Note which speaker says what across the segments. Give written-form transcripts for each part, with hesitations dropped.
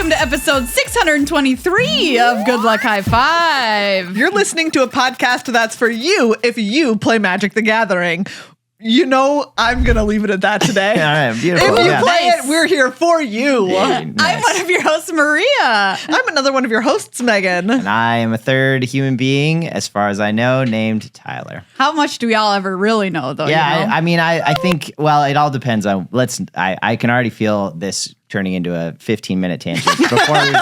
Speaker 1: welcome to episode 623 of Good Luck High Five.
Speaker 2: You're listening to a podcast that's for you if you play Magic the Gathering. You know, I'm going to leave it at that today.
Speaker 3: All right, beautiful.
Speaker 2: If you play it, we're here for you.
Speaker 3: Nice.
Speaker 1: I'm one of your hosts, Maria.
Speaker 2: I'm another one of your hosts, Megan.
Speaker 3: And I am a third human being, as far as I know, named Tyler.
Speaker 1: How much do we all ever really know, though?
Speaker 3: Yeah,
Speaker 1: you know?
Speaker 3: I mean, I think, well, it all depends on, I can already feel this turning into a 15-minute tangent before we,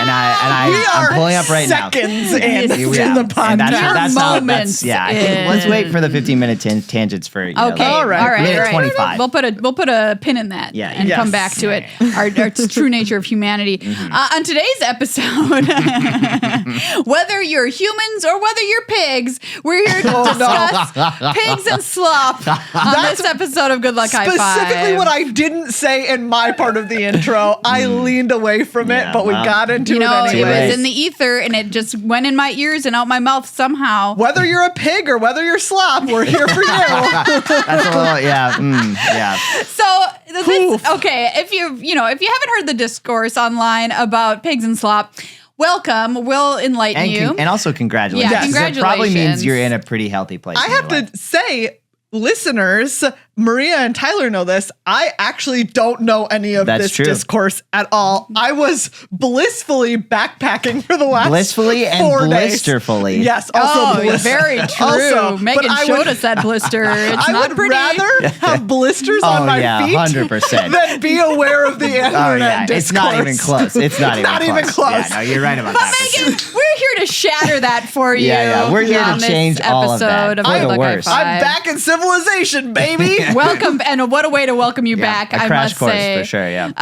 Speaker 3: I'm pulling up right now.
Speaker 2: Seconds into
Speaker 3: Yeah.
Speaker 2: the podcast.
Speaker 3: And that's
Speaker 1: moments
Speaker 3: I think let's wait for the 15-minute tangents for,
Speaker 1: Okay,
Speaker 2: all right.
Speaker 3: minute 25.
Speaker 1: We'll put a pin in that and
Speaker 2: Yes.
Speaker 1: come back to it. Our true nature of humanity. On today's episode, whether you're humans or whether you're pigs, we're here to discuss pigs and slop on this episode of Good Luck High Five.
Speaker 2: Specifically what I didn't say in my part of the intro. I leaned away from it, but we got into it
Speaker 1: it
Speaker 2: anyway.
Speaker 1: was in the ether and it just went in my ears and out my mouth somehow.
Speaker 2: Whether you're a pig or whether you're slop, we're here for you.
Speaker 3: That's a little, yeah.
Speaker 1: So okay, if you haven't heard the discourse online about pigs and slop, welcome. We'll enlighten you.
Speaker 3: And also congratulations.
Speaker 1: Yeah,
Speaker 3: That probably
Speaker 1: congratulations.
Speaker 3: means you're in a pretty healthy place.
Speaker 2: I
Speaker 3: in your
Speaker 2: have
Speaker 3: life.
Speaker 2: to say, listeners, Maria and Tyler know this. I actually don't know any of
Speaker 3: That's
Speaker 2: this
Speaker 3: true.
Speaker 2: discourse at all. I was blissfully backpacking for the last
Speaker 3: Blissfully and
Speaker 2: 4 days.
Speaker 3: blisterfully.
Speaker 2: Yes, also blister.
Speaker 1: Very true.
Speaker 2: Also,
Speaker 1: Megan
Speaker 2: but I
Speaker 1: showed
Speaker 2: would-
Speaker 1: us that blister. It's
Speaker 2: I
Speaker 1: not
Speaker 2: would
Speaker 1: pretty.
Speaker 2: rather have blisters on my feet
Speaker 3: 100%.
Speaker 2: than be aware of the internet
Speaker 3: Oh yeah,
Speaker 2: discourse.
Speaker 3: it's not even close. It's not even close. Yeah, no, you're right about that. for sure.
Speaker 1: Megan, we're here to shatter that for you.
Speaker 3: Yeah, we're here to
Speaker 1: on this
Speaker 3: change all of that
Speaker 1: episode
Speaker 3: for
Speaker 1: Good
Speaker 3: the
Speaker 1: Luck High
Speaker 3: worse.
Speaker 1: Five.
Speaker 2: I'm back in civilization, baby.
Speaker 1: Welcome, and what a way to welcome you back,
Speaker 3: A
Speaker 1: I
Speaker 3: crash
Speaker 1: must
Speaker 3: course
Speaker 1: say.
Speaker 3: for sure, yeah.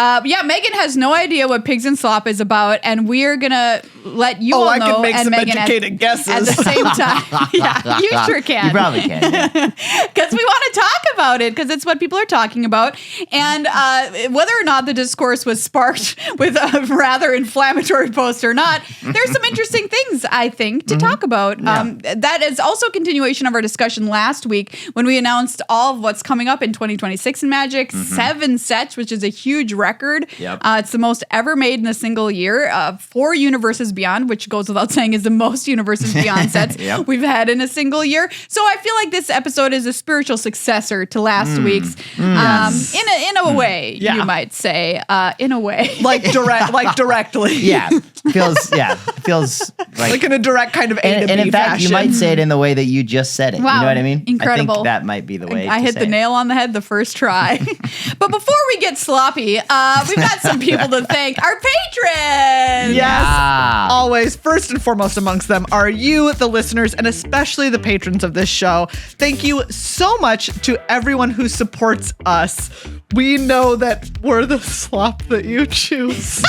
Speaker 1: Megan has no idea what Pigs and Slop is about, and we're going to let you all
Speaker 2: I
Speaker 1: know.
Speaker 2: can make
Speaker 1: and
Speaker 2: some
Speaker 1: Megan
Speaker 2: educated guesses.
Speaker 1: At the same time. Yeah, you sure can.
Speaker 3: You probably can. Yeah.
Speaker 1: Because we want to talk about it, because it's what people are talking about. And whether or not the discourse was sparked with a rather inflammatory post or not, there's some interesting things, I think, to talk about. That is also a continuation of our discussion last week when we announced all of what's coming up in 2026 in Magic. 7 sets, which is a huge record.
Speaker 3: Yep.
Speaker 1: It's the most ever made in a single year. 4 Universes Beyond, which goes without saying is the most Universes Beyond sets we've had in a single year. So I feel like this episode is a spiritual successor to last week's. In a way, you might say. In a way.
Speaker 2: like directly.
Speaker 3: Yeah. Feels
Speaker 2: like in a direct kind of A to B
Speaker 3: and in fact,
Speaker 2: fashion.
Speaker 3: you might say it in the way that you just said it.
Speaker 1: Wow,
Speaker 3: You know what I mean?
Speaker 1: incredible.
Speaker 3: I think that might be the way
Speaker 1: I
Speaker 3: to
Speaker 1: hit
Speaker 3: say
Speaker 1: the
Speaker 3: it.
Speaker 1: nail on the head the first try. But before we get sloppy, we've got some people to thank. Our patrons!
Speaker 2: Yes.
Speaker 3: Yeah.
Speaker 2: Always, first and foremost amongst them are you, the listeners, and especially the patrons of this show. Thank you so much to everyone who supports us. We know that we're the slop that you choose.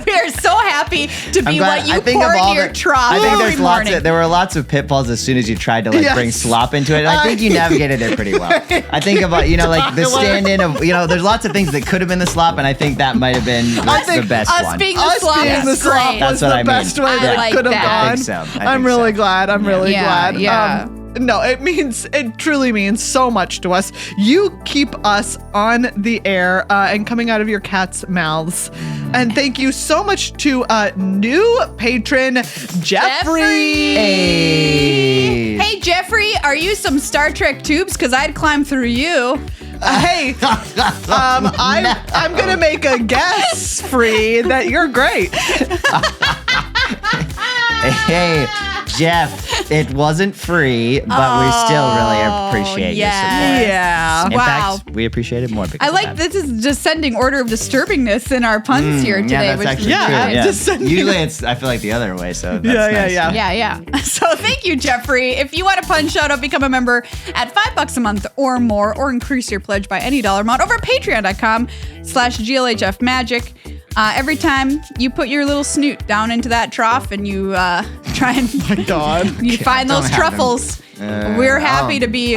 Speaker 1: We are so happy to be what you pour into your trough
Speaker 3: I think
Speaker 1: every
Speaker 3: there's
Speaker 1: morning.
Speaker 3: there were lots of pitfalls as soon as you tried to
Speaker 2: Yes.
Speaker 3: bring slop into it. And I think you navigated it pretty well. I think about like the stand-in of there's lots of things that could have been the slop, and I think that might have been the best
Speaker 1: us
Speaker 3: one.
Speaker 1: being the
Speaker 2: Us
Speaker 1: slop
Speaker 2: being
Speaker 1: is
Speaker 2: the slop
Speaker 1: great.
Speaker 2: was
Speaker 3: That's what
Speaker 2: the
Speaker 3: I mean.
Speaker 2: best way
Speaker 1: I
Speaker 2: that
Speaker 1: like
Speaker 2: could have
Speaker 1: that.
Speaker 2: gone.
Speaker 3: I think so.
Speaker 2: I'm really glad. I'm really
Speaker 1: Yeah,
Speaker 2: glad.
Speaker 1: yeah.
Speaker 2: No, it truly means so much to us. You keep us on the air and coming out of your cats' mouths. And thank you so much to new patron, Jeffrey.
Speaker 1: Hey, Jeffrey, are you some Star Trek tubes? Because I'd climb through you.
Speaker 2: Hey, I'm going to make a guess, Free, that you're great.
Speaker 3: Hey, Jeff, it wasn't free, but we still really appreciate your support.
Speaker 2: Yeah.
Speaker 3: In
Speaker 1: Wow.
Speaker 3: fact, we appreciate it more because
Speaker 1: I
Speaker 3: of
Speaker 1: like
Speaker 3: that.
Speaker 1: this is descending order of disturbingness in our puns here today.
Speaker 3: Yeah, that's
Speaker 1: which
Speaker 3: actually
Speaker 1: is
Speaker 3: true.
Speaker 1: good.
Speaker 3: Yeah.
Speaker 2: Descending.
Speaker 3: Usually I feel like the other way, so that's nice.
Speaker 2: Yeah.
Speaker 1: Yeah. So thank you, Jeffrey. If you want a pun shout out, become a member at $5 a month or more, or increase your pledge by any dollar amount over at patreon.com/GLHF Magic. Every time you put your little snoot down into that trough and you try and
Speaker 2: God.
Speaker 1: you find
Speaker 3: Don't
Speaker 1: those
Speaker 3: have them.
Speaker 1: truffles, we're happy to be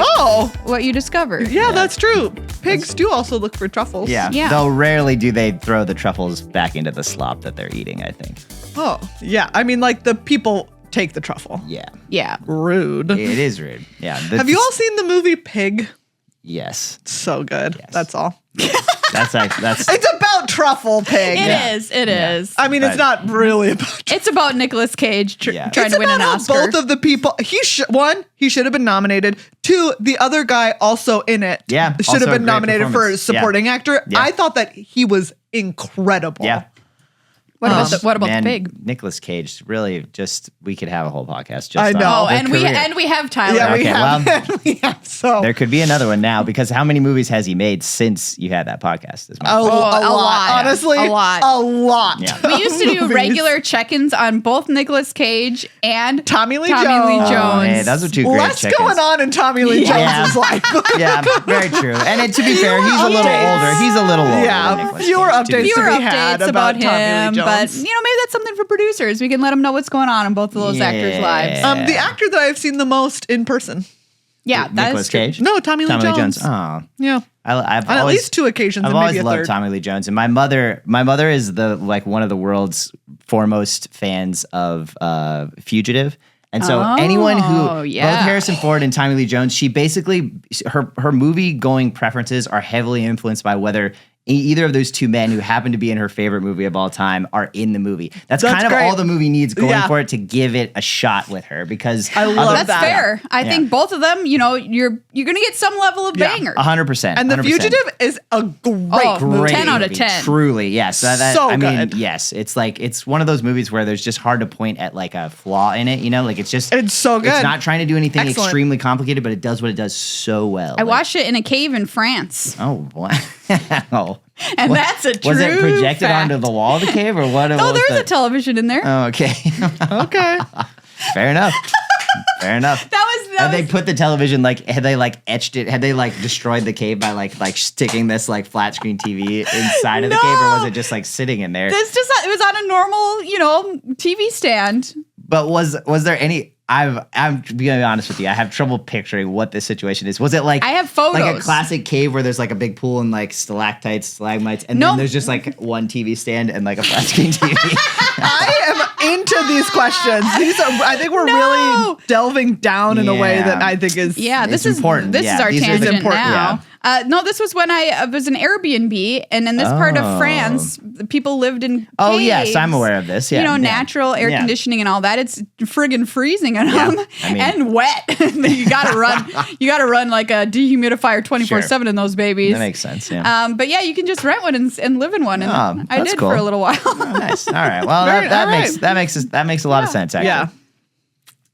Speaker 1: what you discovered.
Speaker 2: Yeah, that's true. Pigs do also look for truffles.
Speaker 1: Yeah.
Speaker 3: Though rarely do they throw the truffles back into the slop that they're eating, I think.
Speaker 2: Oh, yeah. I mean, like the people take the truffle.
Speaker 3: Yeah.
Speaker 1: Yeah.
Speaker 2: Rude.
Speaker 3: It is rude. Yeah.
Speaker 2: Have you all seen the movie Pig?
Speaker 3: Yes.
Speaker 2: So good.
Speaker 3: Yes.
Speaker 2: That's all.
Speaker 3: That's
Speaker 2: It's about truffle pig.
Speaker 1: It is.
Speaker 2: I mean, it's not really about.
Speaker 1: It's about Nicolas Cage trying
Speaker 2: It's
Speaker 1: to win an
Speaker 2: about how
Speaker 1: Oscar.
Speaker 2: both of the people. He should have been nominated. 2, the other guy also in it.
Speaker 3: Yeah,
Speaker 2: should
Speaker 3: also
Speaker 2: have
Speaker 3: a
Speaker 2: been
Speaker 3: great
Speaker 2: nominated for
Speaker 3: performance.
Speaker 2: supporting actor.
Speaker 3: Yeah.
Speaker 2: I thought that he was incredible.
Speaker 3: Yeah.
Speaker 1: What about
Speaker 3: Man,
Speaker 1: the pig?
Speaker 3: Nicolas Cage, really just, we could have a whole podcast just
Speaker 2: I know.
Speaker 3: on
Speaker 1: Oh,
Speaker 3: their
Speaker 1: and
Speaker 3: career.
Speaker 1: we have Tyler.
Speaker 2: Yeah, we
Speaker 3: Okay,
Speaker 2: have. We have. So
Speaker 3: There could be another one now, because how many movies has he made since you had that podcast? Is my
Speaker 2: a
Speaker 3: question.
Speaker 2: lot.
Speaker 1: lot.
Speaker 2: Honestly,
Speaker 1: A lot.
Speaker 2: A lot.
Speaker 3: Yeah.
Speaker 1: We used to do
Speaker 2: Movies.
Speaker 1: regular check-ins on both Nicolas Cage and
Speaker 2: Tommy Lee
Speaker 1: Jones.
Speaker 3: Oh, man, those are two great
Speaker 2: Less
Speaker 3: check-ins.
Speaker 2: going on in Tommy Lee
Speaker 3: Yeah.
Speaker 2: Jones's life.
Speaker 3: Yeah, very true. And to be fair, he's a little
Speaker 2: updates.
Speaker 3: older. He's a little older.
Speaker 2: Yeah,
Speaker 3: than Nicolas
Speaker 2: fewer
Speaker 3: Cage, to be
Speaker 2: updates.
Speaker 1: fewer
Speaker 3: fair.
Speaker 2: we had
Speaker 1: updates
Speaker 2: about
Speaker 1: about
Speaker 2: Tommy Lee
Speaker 1: him,
Speaker 2: Jones.
Speaker 1: but maybe that's something for producers. We can let them know what's going on in both of those actors' lives.
Speaker 2: The actor that I've seen the most in person.
Speaker 1: Yeah, that
Speaker 3: Nicolas
Speaker 1: is true.
Speaker 3: Cage?
Speaker 2: No, Tommy Lee Jones.
Speaker 3: Oh.
Speaker 2: Yeah.
Speaker 3: I've
Speaker 2: On at
Speaker 3: always,
Speaker 2: least 2 occasions,
Speaker 3: I've
Speaker 2: and
Speaker 3: always
Speaker 2: maybe a
Speaker 3: loved
Speaker 2: third.
Speaker 3: Tommy Lee Jones, and my mother is one of the world's foremost fans of Fugitive. And so anyone who
Speaker 1: yeah.
Speaker 3: both Harrison Ford and Tommy Lee Jones, she basically her movie going preferences are heavily influenced by whether either of those two men who happen to be in her favorite movie of all time are in the movie. That's kind of
Speaker 2: great.
Speaker 3: all the movie needs going
Speaker 2: Yeah.
Speaker 3: for it to give it a shot with her, because
Speaker 2: I love
Speaker 1: That's
Speaker 2: that.
Speaker 1: fair. I think both of them, you're going to get some level of banger.
Speaker 3: 100%.
Speaker 2: And The
Speaker 3: 100%.
Speaker 2: Fugitive is a great movie.
Speaker 3: Great
Speaker 1: 10 out of
Speaker 3: movie,
Speaker 1: 10.
Speaker 3: Truly, yes.
Speaker 2: So
Speaker 3: I mean,
Speaker 2: good.
Speaker 3: yes. It's like, it's one of those movies where there's just hard to point at like a flaw in it, like it's just,
Speaker 2: It's so good.
Speaker 3: It's not trying to do anything
Speaker 2: Excellent.
Speaker 3: extremely complicated, but it does what it does so well.
Speaker 1: I watched it in a cave in France.
Speaker 3: Oh, wow.
Speaker 1: And that's a true
Speaker 3: Was it projected
Speaker 1: fact.
Speaker 3: onto the wall of the cave, or what?
Speaker 1: Oh, there's a television in there.
Speaker 3: Oh, okay.
Speaker 2: Okay.
Speaker 3: Fair enough. Fair enough. Had they put the television, had they etched it? Had they destroyed the cave by like sticking this flat screen TV inside of the cave, or was it just sitting in there?
Speaker 1: It was on a normal, TV stand.
Speaker 3: But was there any? I'm being honest with you. I have trouble picturing what this situation is. Was it
Speaker 1: I have photos.
Speaker 3: like a classic cave where there's a big pool and stalactites, stalagmites, and
Speaker 1: Nope.
Speaker 3: then there's just one TV stand and a flat screen TV?
Speaker 2: I am into these questions. I think we're really delving down in a way
Speaker 3: Yeah.
Speaker 2: that I think is
Speaker 3: It's important.
Speaker 1: This
Speaker 3: Yeah,
Speaker 1: is our
Speaker 3: these are
Speaker 1: tangent
Speaker 3: important.
Speaker 1: now. No, this was when I was in Airbnb, and in this part of France, the people lived in caves.
Speaker 3: Oh, yes, I'm aware of this. Yeah, yeah.
Speaker 1: Natural air conditioning and all that. It's friggin' freezing in
Speaker 3: Yeah,
Speaker 1: them
Speaker 3: I mean-
Speaker 1: and wet. you gotta run like a dehumidifier 24/7 in those babies.
Speaker 3: That makes sense. Yeah.
Speaker 1: But yeah, you can just rent one and live in one. And I
Speaker 3: that's
Speaker 1: did
Speaker 3: cool.
Speaker 1: for a little while.
Speaker 3: Oh, nice. All right. Well,
Speaker 2: Very-
Speaker 3: that
Speaker 2: all
Speaker 3: makes
Speaker 2: right.
Speaker 3: that makes a lot of sense. Actually.
Speaker 2: Yeah.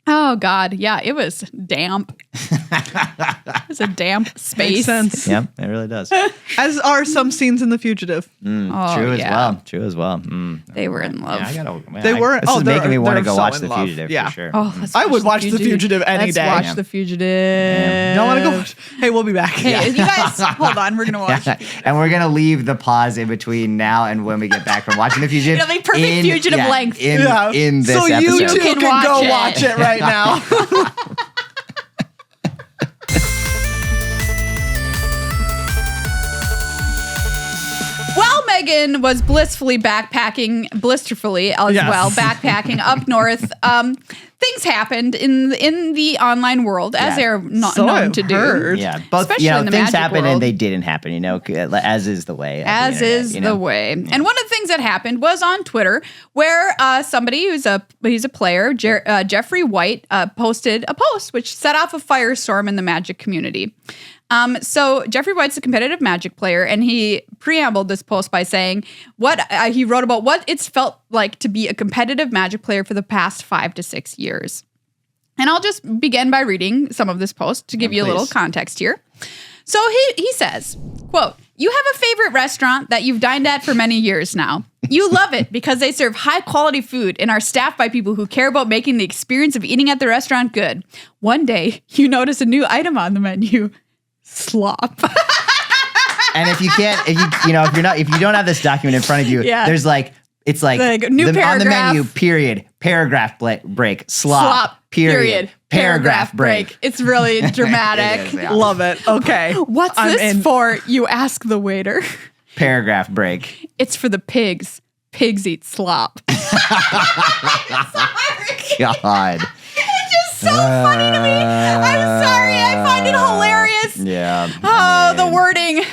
Speaker 1: Oh God, yeah, it was damp. It was a damp space.
Speaker 2: Makes sense.
Speaker 3: Yep. It really does.
Speaker 2: As are some scenes in The Fugitive.
Speaker 1: Oh,
Speaker 3: True as
Speaker 1: yeah.
Speaker 3: well. True as well. Mm.
Speaker 1: They were in love.
Speaker 3: Yeah, I gotta.
Speaker 2: They were-
Speaker 3: This
Speaker 2: oh,
Speaker 3: is
Speaker 2: they're-
Speaker 3: making me want to
Speaker 2: they're
Speaker 3: go
Speaker 2: so
Speaker 3: watch
Speaker 2: in
Speaker 3: The
Speaker 2: love.
Speaker 3: Fugitive
Speaker 2: Yeah.
Speaker 3: for sure.
Speaker 1: Oh, let's
Speaker 2: I
Speaker 1: watch
Speaker 2: would watch The Fugitive any
Speaker 1: Let's
Speaker 2: day.
Speaker 1: watch
Speaker 3: Yeah.
Speaker 1: The Fugitive.
Speaker 2: Y'all want to go watch? Hey, we'll be back.
Speaker 1: Hey, you guys, hold on. We're gonna watch.
Speaker 3: Yeah. And we're gonna leave the pause in between now and when we get back from watching The Fugitive.
Speaker 1: It'll be perfect Fugitive length.
Speaker 3: In this
Speaker 2: so
Speaker 3: episode.
Speaker 2: you two
Speaker 1: can
Speaker 2: can go
Speaker 1: watch
Speaker 2: watch
Speaker 1: it.
Speaker 2: it right now.
Speaker 1: While Megan was blissfully backpacking, blisterfully as
Speaker 2: Yes.
Speaker 1: well, backpacking up north, things happened in the online world, as
Speaker 3: Yeah.
Speaker 1: they're not
Speaker 2: So
Speaker 1: known
Speaker 2: I've
Speaker 1: to
Speaker 2: heard.
Speaker 1: do.
Speaker 3: Yeah, both
Speaker 1: Especially in the
Speaker 3: things
Speaker 1: magic
Speaker 3: happen
Speaker 1: world.
Speaker 3: and they didn't happen. As is the way. of the
Speaker 1: As
Speaker 3: internet,
Speaker 1: is the way. And one of the things that happened was on Twitter, where somebody he's a player, Jeffrey White, posted a post which set off a firestorm in the magic community. So Jeffrey White's a competitive magic player, and he preambled this post by saying he wrote about what it's felt like to be a competitive magic player for the past 5 to 6 years. And I'll just begin by reading some of this post to give you a little
Speaker 3: please.
Speaker 1: context here. So he says, quote, "You have a favorite restaurant that you've dined at for many years now. You love it because they serve high quality food and are staffed by people who care about making the experience of eating at the restaurant good. One day, you notice a new item on the menu. Slop."
Speaker 3: And if you don't have this document in front of you,
Speaker 1: Yeah.
Speaker 3: there's it's
Speaker 1: Like new
Speaker 3: on the
Speaker 1: paragraph.
Speaker 3: menu, period, paragraph break, slop, period, paragraph break.
Speaker 1: It's really dramatic.
Speaker 3: It is, yeah.
Speaker 2: Love it. Okay.
Speaker 1: What's
Speaker 2: I'm
Speaker 1: this
Speaker 2: in.
Speaker 1: for? You ask the waiter.
Speaker 3: Paragraph break.
Speaker 1: It's for the pigs. Pigs eat slop.
Speaker 3: God.
Speaker 1: It's just so funny to me. I'm sorry. I find it hilarious.
Speaker 3: Yeah.
Speaker 1: Oh, the wording.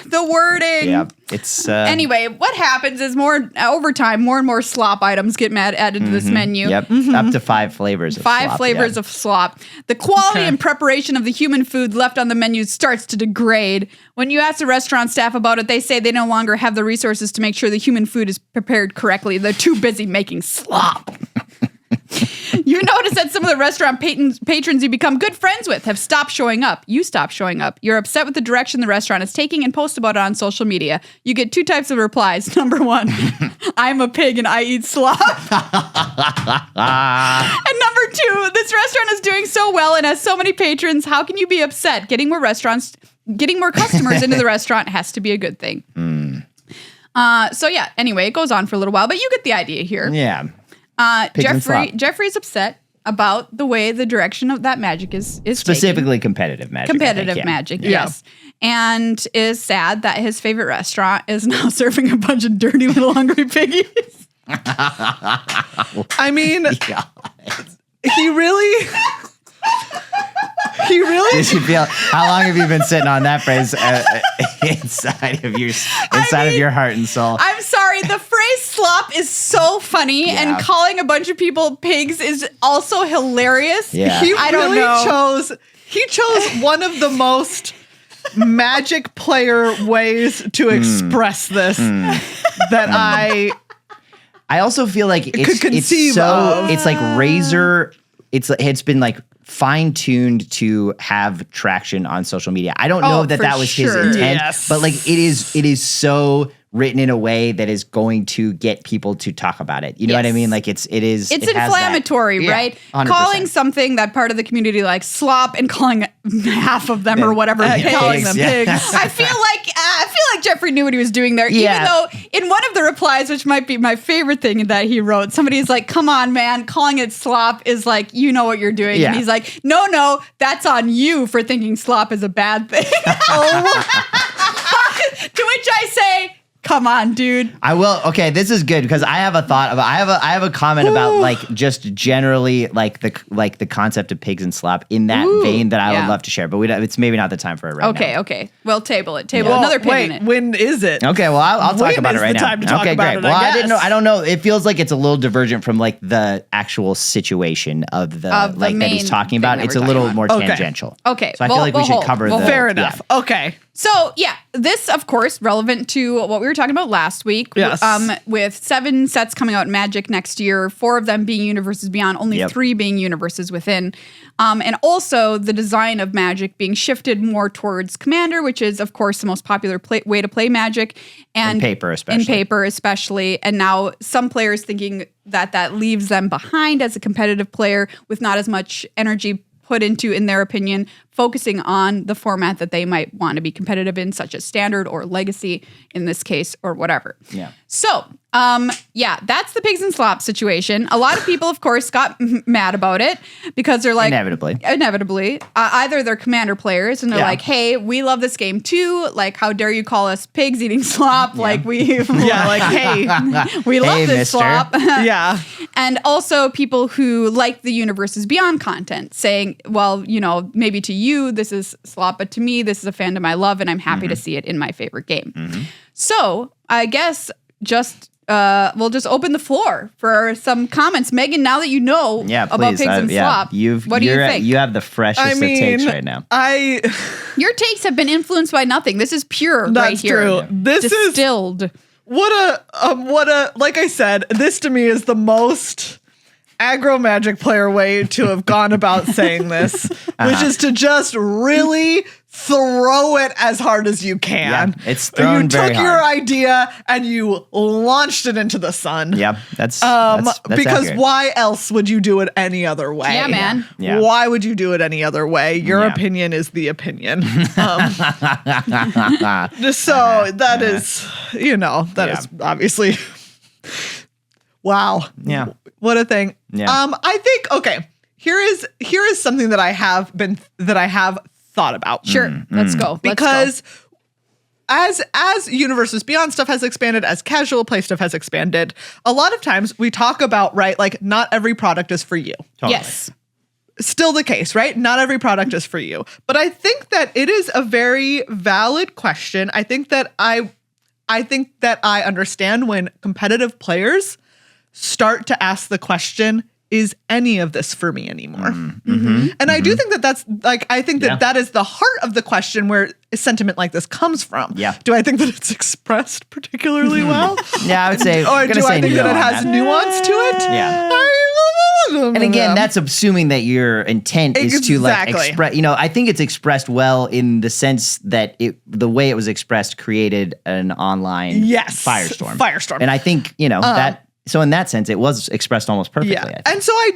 Speaker 3: Yeah. It's
Speaker 1: Anyway, what happens is over time, more and more slop items get added to this menu.
Speaker 3: Yep, up to 5 flavors. Of
Speaker 1: Five
Speaker 3: slop,
Speaker 1: flavors of slop. The quality and preparation of the human food left on the menu starts to degrade. When you ask the restaurant staff about it, they say they no longer have the resources to make sure the human food is prepared correctly. They're too busy making slop. You notice that some of the restaurant patrons you become good friends with have stopped showing up. You stop showing up. You're upset with the direction the restaurant is taking and post about it on social media. You get 2 types of replies. Number 1, I'm a pig and I eat slop. And number 2, this restaurant is doing so well and has so many patrons. How can you be upset? Getting more customers into the restaurant has to be a good thing. So yeah, anyway, it goes on for a little while, but you get the idea here.
Speaker 3: Yeah.
Speaker 1: Jeffrey's upset about the way the direction of that magic is
Speaker 3: specifically competitive magic.
Speaker 1: Competitive magic, yes. And is sad that his favorite restaurant is now serving a bunch of dirty little hungry piggies.
Speaker 2: I mean, he really.
Speaker 3: Did you feel? How long have you been sitting on that phrase inside of your heart and soul?
Speaker 1: I'm sorry. The phrase "slop" is so funny, and calling a bunch of people pigs is also hilarious.
Speaker 3: Yeah.
Speaker 2: He chose one of the most magic player ways to express this that I
Speaker 3: also feel like it's like razor. It's been like fine-tuned to have traction on social media. I don't know that was his intent, but like it is so written in a way that is going to get people to talk about it. You know what I mean? Like it's
Speaker 1: inflammatory, right?
Speaker 3: 100%.
Speaker 1: Calling something that part of the community like slop and calling half of them or whatever
Speaker 2: calling them pigs.
Speaker 1: I feel like Jeffrey knew what he was doing there. Even though in one of the replies, which might be my favorite thing that he wrote, somebody's like, "Come on, man, calling it slop is like, you know what you're doing." Yeah. And he's like, No, that's on you for thinking slop is a bad thing. To which I say, come on, dude.
Speaker 3: I will. Okay, this is good because I have a thought about. I have a comment about like just generally like the concept of pigs and slop in that vein that I would love to share, but it's maybe not the time for it right now.
Speaker 1: Okay. Well, table another pig in it.
Speaker 2: When is it?
Speaker 3: Okay, well I'll talk about it right now.
Speaker 2: Time to talk
Speaker 3: okay,
Speaker 2: about
Speaker 3: great.
Speaker 2: it,
Speaker 3: Well,
Speaker 2: I
Speaker 3: didn't know. I don't know. It feels like it's a little divergent from like the actual situation of the that he's talking about. It's a little more tangential.
Speaker 1: Okay.
Speaker 3: So I feel like we should cover the.
Speaker 2: Fair enough.
Speaker 3: Yeah.
Speaker 2: Okay.
Speaker 1: So, this, of course, relevant to what we were talking about last week.
Speaker 2: Yes.
Speaker 1: With 7 sets coming out in Magic next year, 4 of them being Universes Beyond, only 3 being Universes Within. And also the design of Magic being shifted more towards Commander, which is, of course, the most popular way to play Magic. And
Speaker 3: in paper, especially.
Speaker 1: And now some players thinking that leaves them behind as a competitive player with not as much energy put into, in their opinion, focusing on the format that they might want to be competitive in, such as Standard or Legacy in this case, or whatever.
Speaker 3: Yeah.
Speaker 1: So, that's the pigs and slop situation. A lot of people, of course, got mad about it because they're like... Inevitably. Either they're Commander players and they're like, hey, we love this game too. Like, how dare you call us pigs eating slop? Yeah. Like, we...
Speaker 2: like, hey,
Speaker 1: we love this
Speaker 3: mister.
Speaker 1: slop.
Speaker 2: Yeah.
Speaker 1: And also people who like the Universes Beyond content saying, well, maybe to you, this is slop, but to me, this is a fandom I love and I'm happy to see it in my favorite game. So I guess we'll just open the floor for some comments. Megan, now that you know about pigs and slop, what do you think?
Speaker 3: You have the freshest of takes right now.
Speaker 1: Your takes have been influenced by nothing. This is pure right here.
Speaker 2: That's true. This
Speaker 1: distilled.
Speaker 2: is what a like I said, this to me is the most aggro Magic player way to have gone about saying this, which is to just really throw it as hard as you can.
Speaker 3: Yeah, it's thrown very hard.
Speaker 2: You took your idea and you launched it into the sun.
Speaker 3: Yeah, that's
Speaker 2: because
Speaker 3: accurate.
Speaker 2: Why else would you do it any other way?
Speaker 1: Yeah, man.
Speaker 3: Yeah.
Speaker 2: Why would you do it any other way? Your opinion is the opinion. So that is, is obviously, wow.
Speaker 3: Yeah.
Speaker 2: What a thing.
Speaker 3: Yeah.
Speaker 2: I think, here is something that I have thought about.
Speaker 1: Sure. Let's go.
Speaker 2: Because as Universes Beyond stuff has expanded, as casual play stuff has expanded, a lot of times we talk about, right, like not every product is for you.
Speaker 3: Totally.
Speaker 1: Yes.
Speaker 2: Still the case, right? Not every product is for you. But I think that it is a very valid question. I think that I think that I understand when competitive players start to ask the question, is any of this for me anymore? And I do think that that's like, I think that that is the heart of the question where a sentiment like this comes from.
Speaker 3: Yeah.
Speaker 2: Do I think that it's expressed particularly well?
Speaker 3: Yeah, I would say.
Speaker 2: Or do I think that it has
Speaker 3: that.
Speaker 2: nuance to it?
Speaker 3: Yeah. And again, that's assuming that your intent is to like express, I think it's expressed well in the sense that the way it was expressed created an online firestorm. And I think, that, so in that sense, it was expressed almost perfectly.
Speaker 2: Yeah. And so I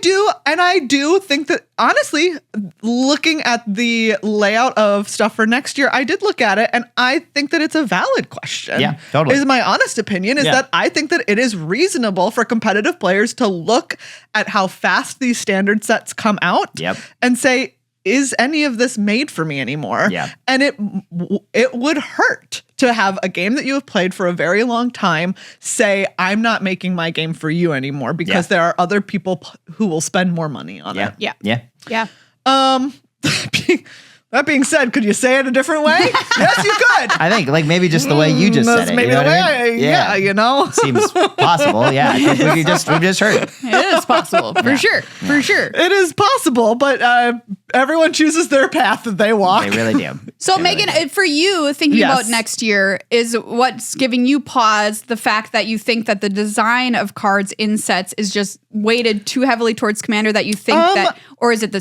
Speaker 2: do think that honestly, looking at the layout of stuff for next year, I did look at it and I think that it's a valid question.
Speaker 3: Yeah, totally.
Speaker 2: Is my honest opinion is that I think that it is reasonable for competitive players to look at how fast these standard sets come out and say, is any of this made for me anymore?
Speaker 3: Yeah.
Speaker 2: And it would hurt to have a game that you have played for a very long time say, I'm not making my game for you anymore because there are other people who will spend more money on it.
Speaker 1: Yeah.
Speaker 2: That being said, could you say it a different way? Yes, you could.
Speaker 3: I think like maybe just the way you just said it.
Speaker 2: Maybe the way
Speaker 3: Seems possible. Yeah. I think we just heard it.
Speaker 1: It is possible. For sure. For sure.
Speaker 2: It is possible, but everyone chooses their path that they walk.
Speaker 3: They really do.
Speaker 1: So Megan, for you, thinking about next year, is what's giving you pause the fact that you think that the design of cards in sets is just weighted too heavily towards Commander that you think that, or is it the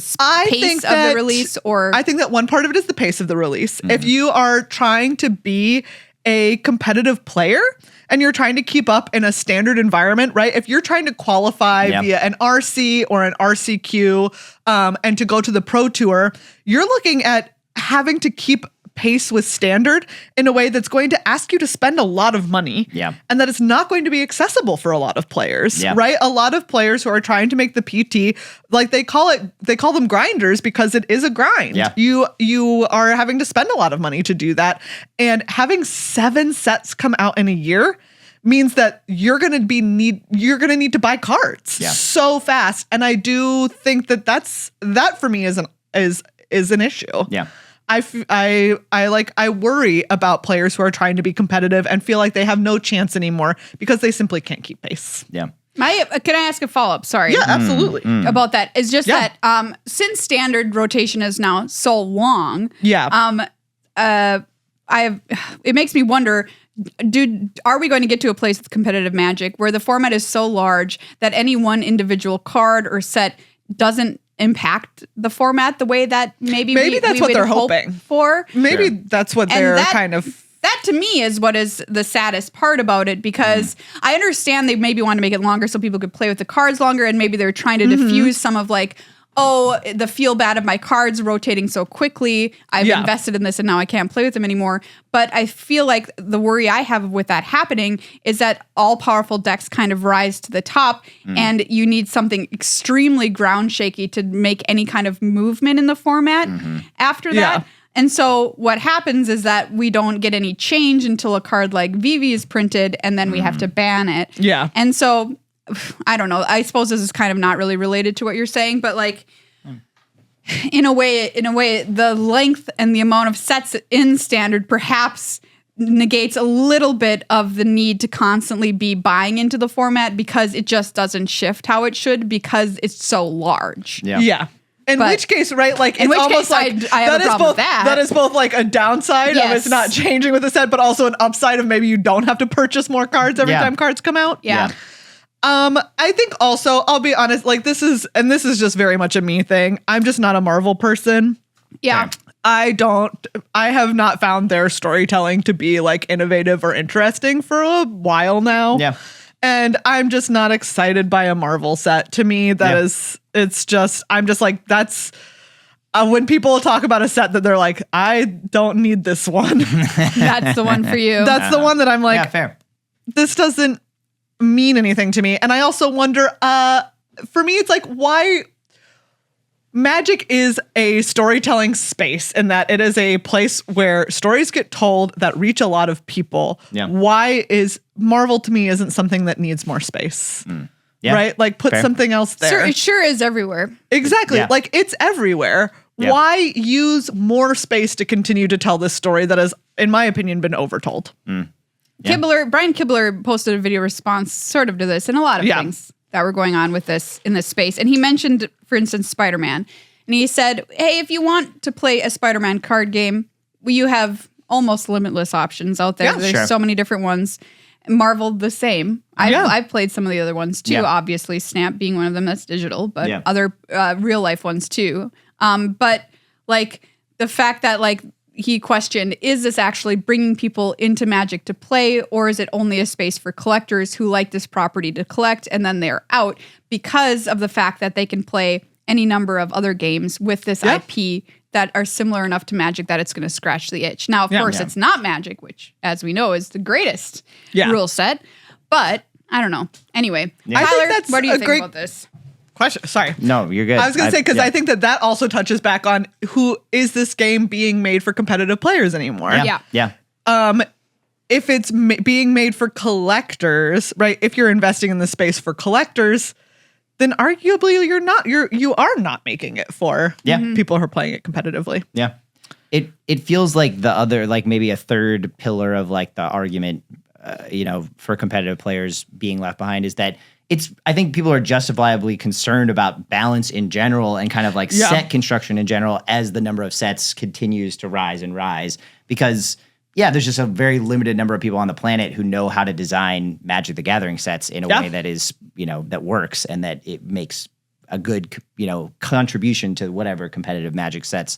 Speaker 1: pace of the release? Or
Speaker 2: I think that one part of it is the pace of the release. If you are trying to be a competitive player and you're trying to keep up in a standard environment, right? If you're trying to qualify via an RC or an RCQ and to go to the Pro Tour, you're looking at having to keep pace with standard in a way that's going to ask you to spend a lot of money and that it's not going to be accessible for a lot of players, right? A lot of players who are trying to make the PT, like they call them grinders because it is a grind.
Speaker 3: Yeah.
Speaker 2: You are having to spend a lot of money to do that. And having 7 sets come out in a year means that you're going to need to buy cards so fast. And I do think that for me is an issue.
Speaker 3: Yeah.
Speaker 2: I worry about players who are trying to be competitive and feel like they have no chance anymore because they simply can't keep pace.
Speaker 3: Yeah.
Speaker 1: Can I ask a follow-up? Sorry.
Speaker 2: Yeah, absolutely.
Speaker 1: About that. It's just that since standard rotation is now so long, it makes me wonder, are we going to get to a place with competitive Magic where the format is so large that any one individual card or set doesn't impact the format the way that maybe
Speaker 2: that's what they're hoping
Speaker 1: for?
Speaker 2: Maybe that's what they're kind of...
Speaker 1: That to me is what is the saddest part about it, because I understand they maybe want to make it longer so people could play with the cards longer, and maybe they're trying to diffuse some of like, oh, the feel bad of my cards rotating so quickly. I've invested in this and now I can't play with them anymore. But I feel like the worry I have with that happening is that all powerful decks kind of rise to the top and you need something extremely ground shaky to make any kind of movement in the format after that. And so what happens is that we don't get any change until a card like Vivi is printed and then we have to ban it.
Speaker 2: Yeah.
Speaker 1: And so I don't know. I suppose this is kind of not really related to what you're saying, but like in a way, the length and the amount of sets in standard perhaps negates a little bit of the need to constantly be buying into the format because it just doesn't shift how it should because it's so large.
Speaker 2: Yeah. In which case, right? Like it's almost like
Speaker 1: I have a problem with that.
Speaker 2: That is both like a downside of it's not changing with the set, but also an upside of maybe you don't have to purchase more cards every time cards come out.
Speaker 1: Yeah.
Speaker 2: I think also, I'll be honest, like this is just very much a me thing. I'm just not a Marvel person.
Speaker 1: Yeah.
Speaker 2: I have not found their storytelling to be like innovative or interesting for a while now.
Speaker 3: Yeah.
Speaker 2: And I'm just not excited by a Marvel set. To me, I'm just like, that's when people talk about a set that they're like, I don't need this one.
Speaker 1: That's the one for you.
Speaker 2: That's the one that I'm like,
Speaker 3: fair.
Speaker 2: This doesn't mean anything to me. And I also wonder, for me, it's like, why Magic is a storytelling space in that it is a place where stories get told that reach a lot of people.
Speaker 3: Yeah.
Speaker 2: Why is Marvel to me isn't something that needs more space?
Speaker 3: Yeah.
Speaker 2: Right? Like put something else there.
Speaker 1: It sure is everywhere.
Speaker 2: Exactly.
Speaker 3: Yeah.
Speaker 2: Like it's everywhere. Yeah. Why use more space to continue to tell this story that has, in my opinion, been overtold?
Speaker 1: Brian Kibler posted a video response sort of to this and a lot of things that were going on with this in this space. And he mentioned, for instance, Spider-Man. And he said, hey, if you want to play a Spider-Man card game, you have almost limitless options out there. There's so many different ones. Marvel, the same. I've played some of the other ones too, obviously, Snap being one of them that's digital, but other real life ones too. But like the fact that like he questioned, is this actually bringing people into Magic to play, or is it only a space for collectors who like this property to collect and then they're out because of the fact that they can play any number of other games with this IP that are similar enough to Magic that it's going to scratch the itch. Now, of course, it's not Magic, which, as we know, is the greatest rule set. But I don't know. Anyway, Tyler, what do you think about this?
Speaker 2: Question. Sorry.
Speaker 3: No, you're good.
Speaker 2: I was going to say, because I think that also touches back on who is this game being made for competitive players anymore?
Speaker 3: Yeah.
Speaker 2: If it's being made for collectors, right? If you're investing in the space for collectors, then arguably you are not making it for people who are playing it competitively.
Speaker 3: Yeah. It feels like the other, like maybe a third pillar of like the argument, for competitive players being left behind is that I think people are justifiably concerned about balance in general and kind of like set construction in general as the number of sets continues to rise and rise because there's just a very limited number of people on the planet who know how to design Magic the Gathering sets in a way that is, that works and that it makes a good, contribution to whatever competitive Magic sets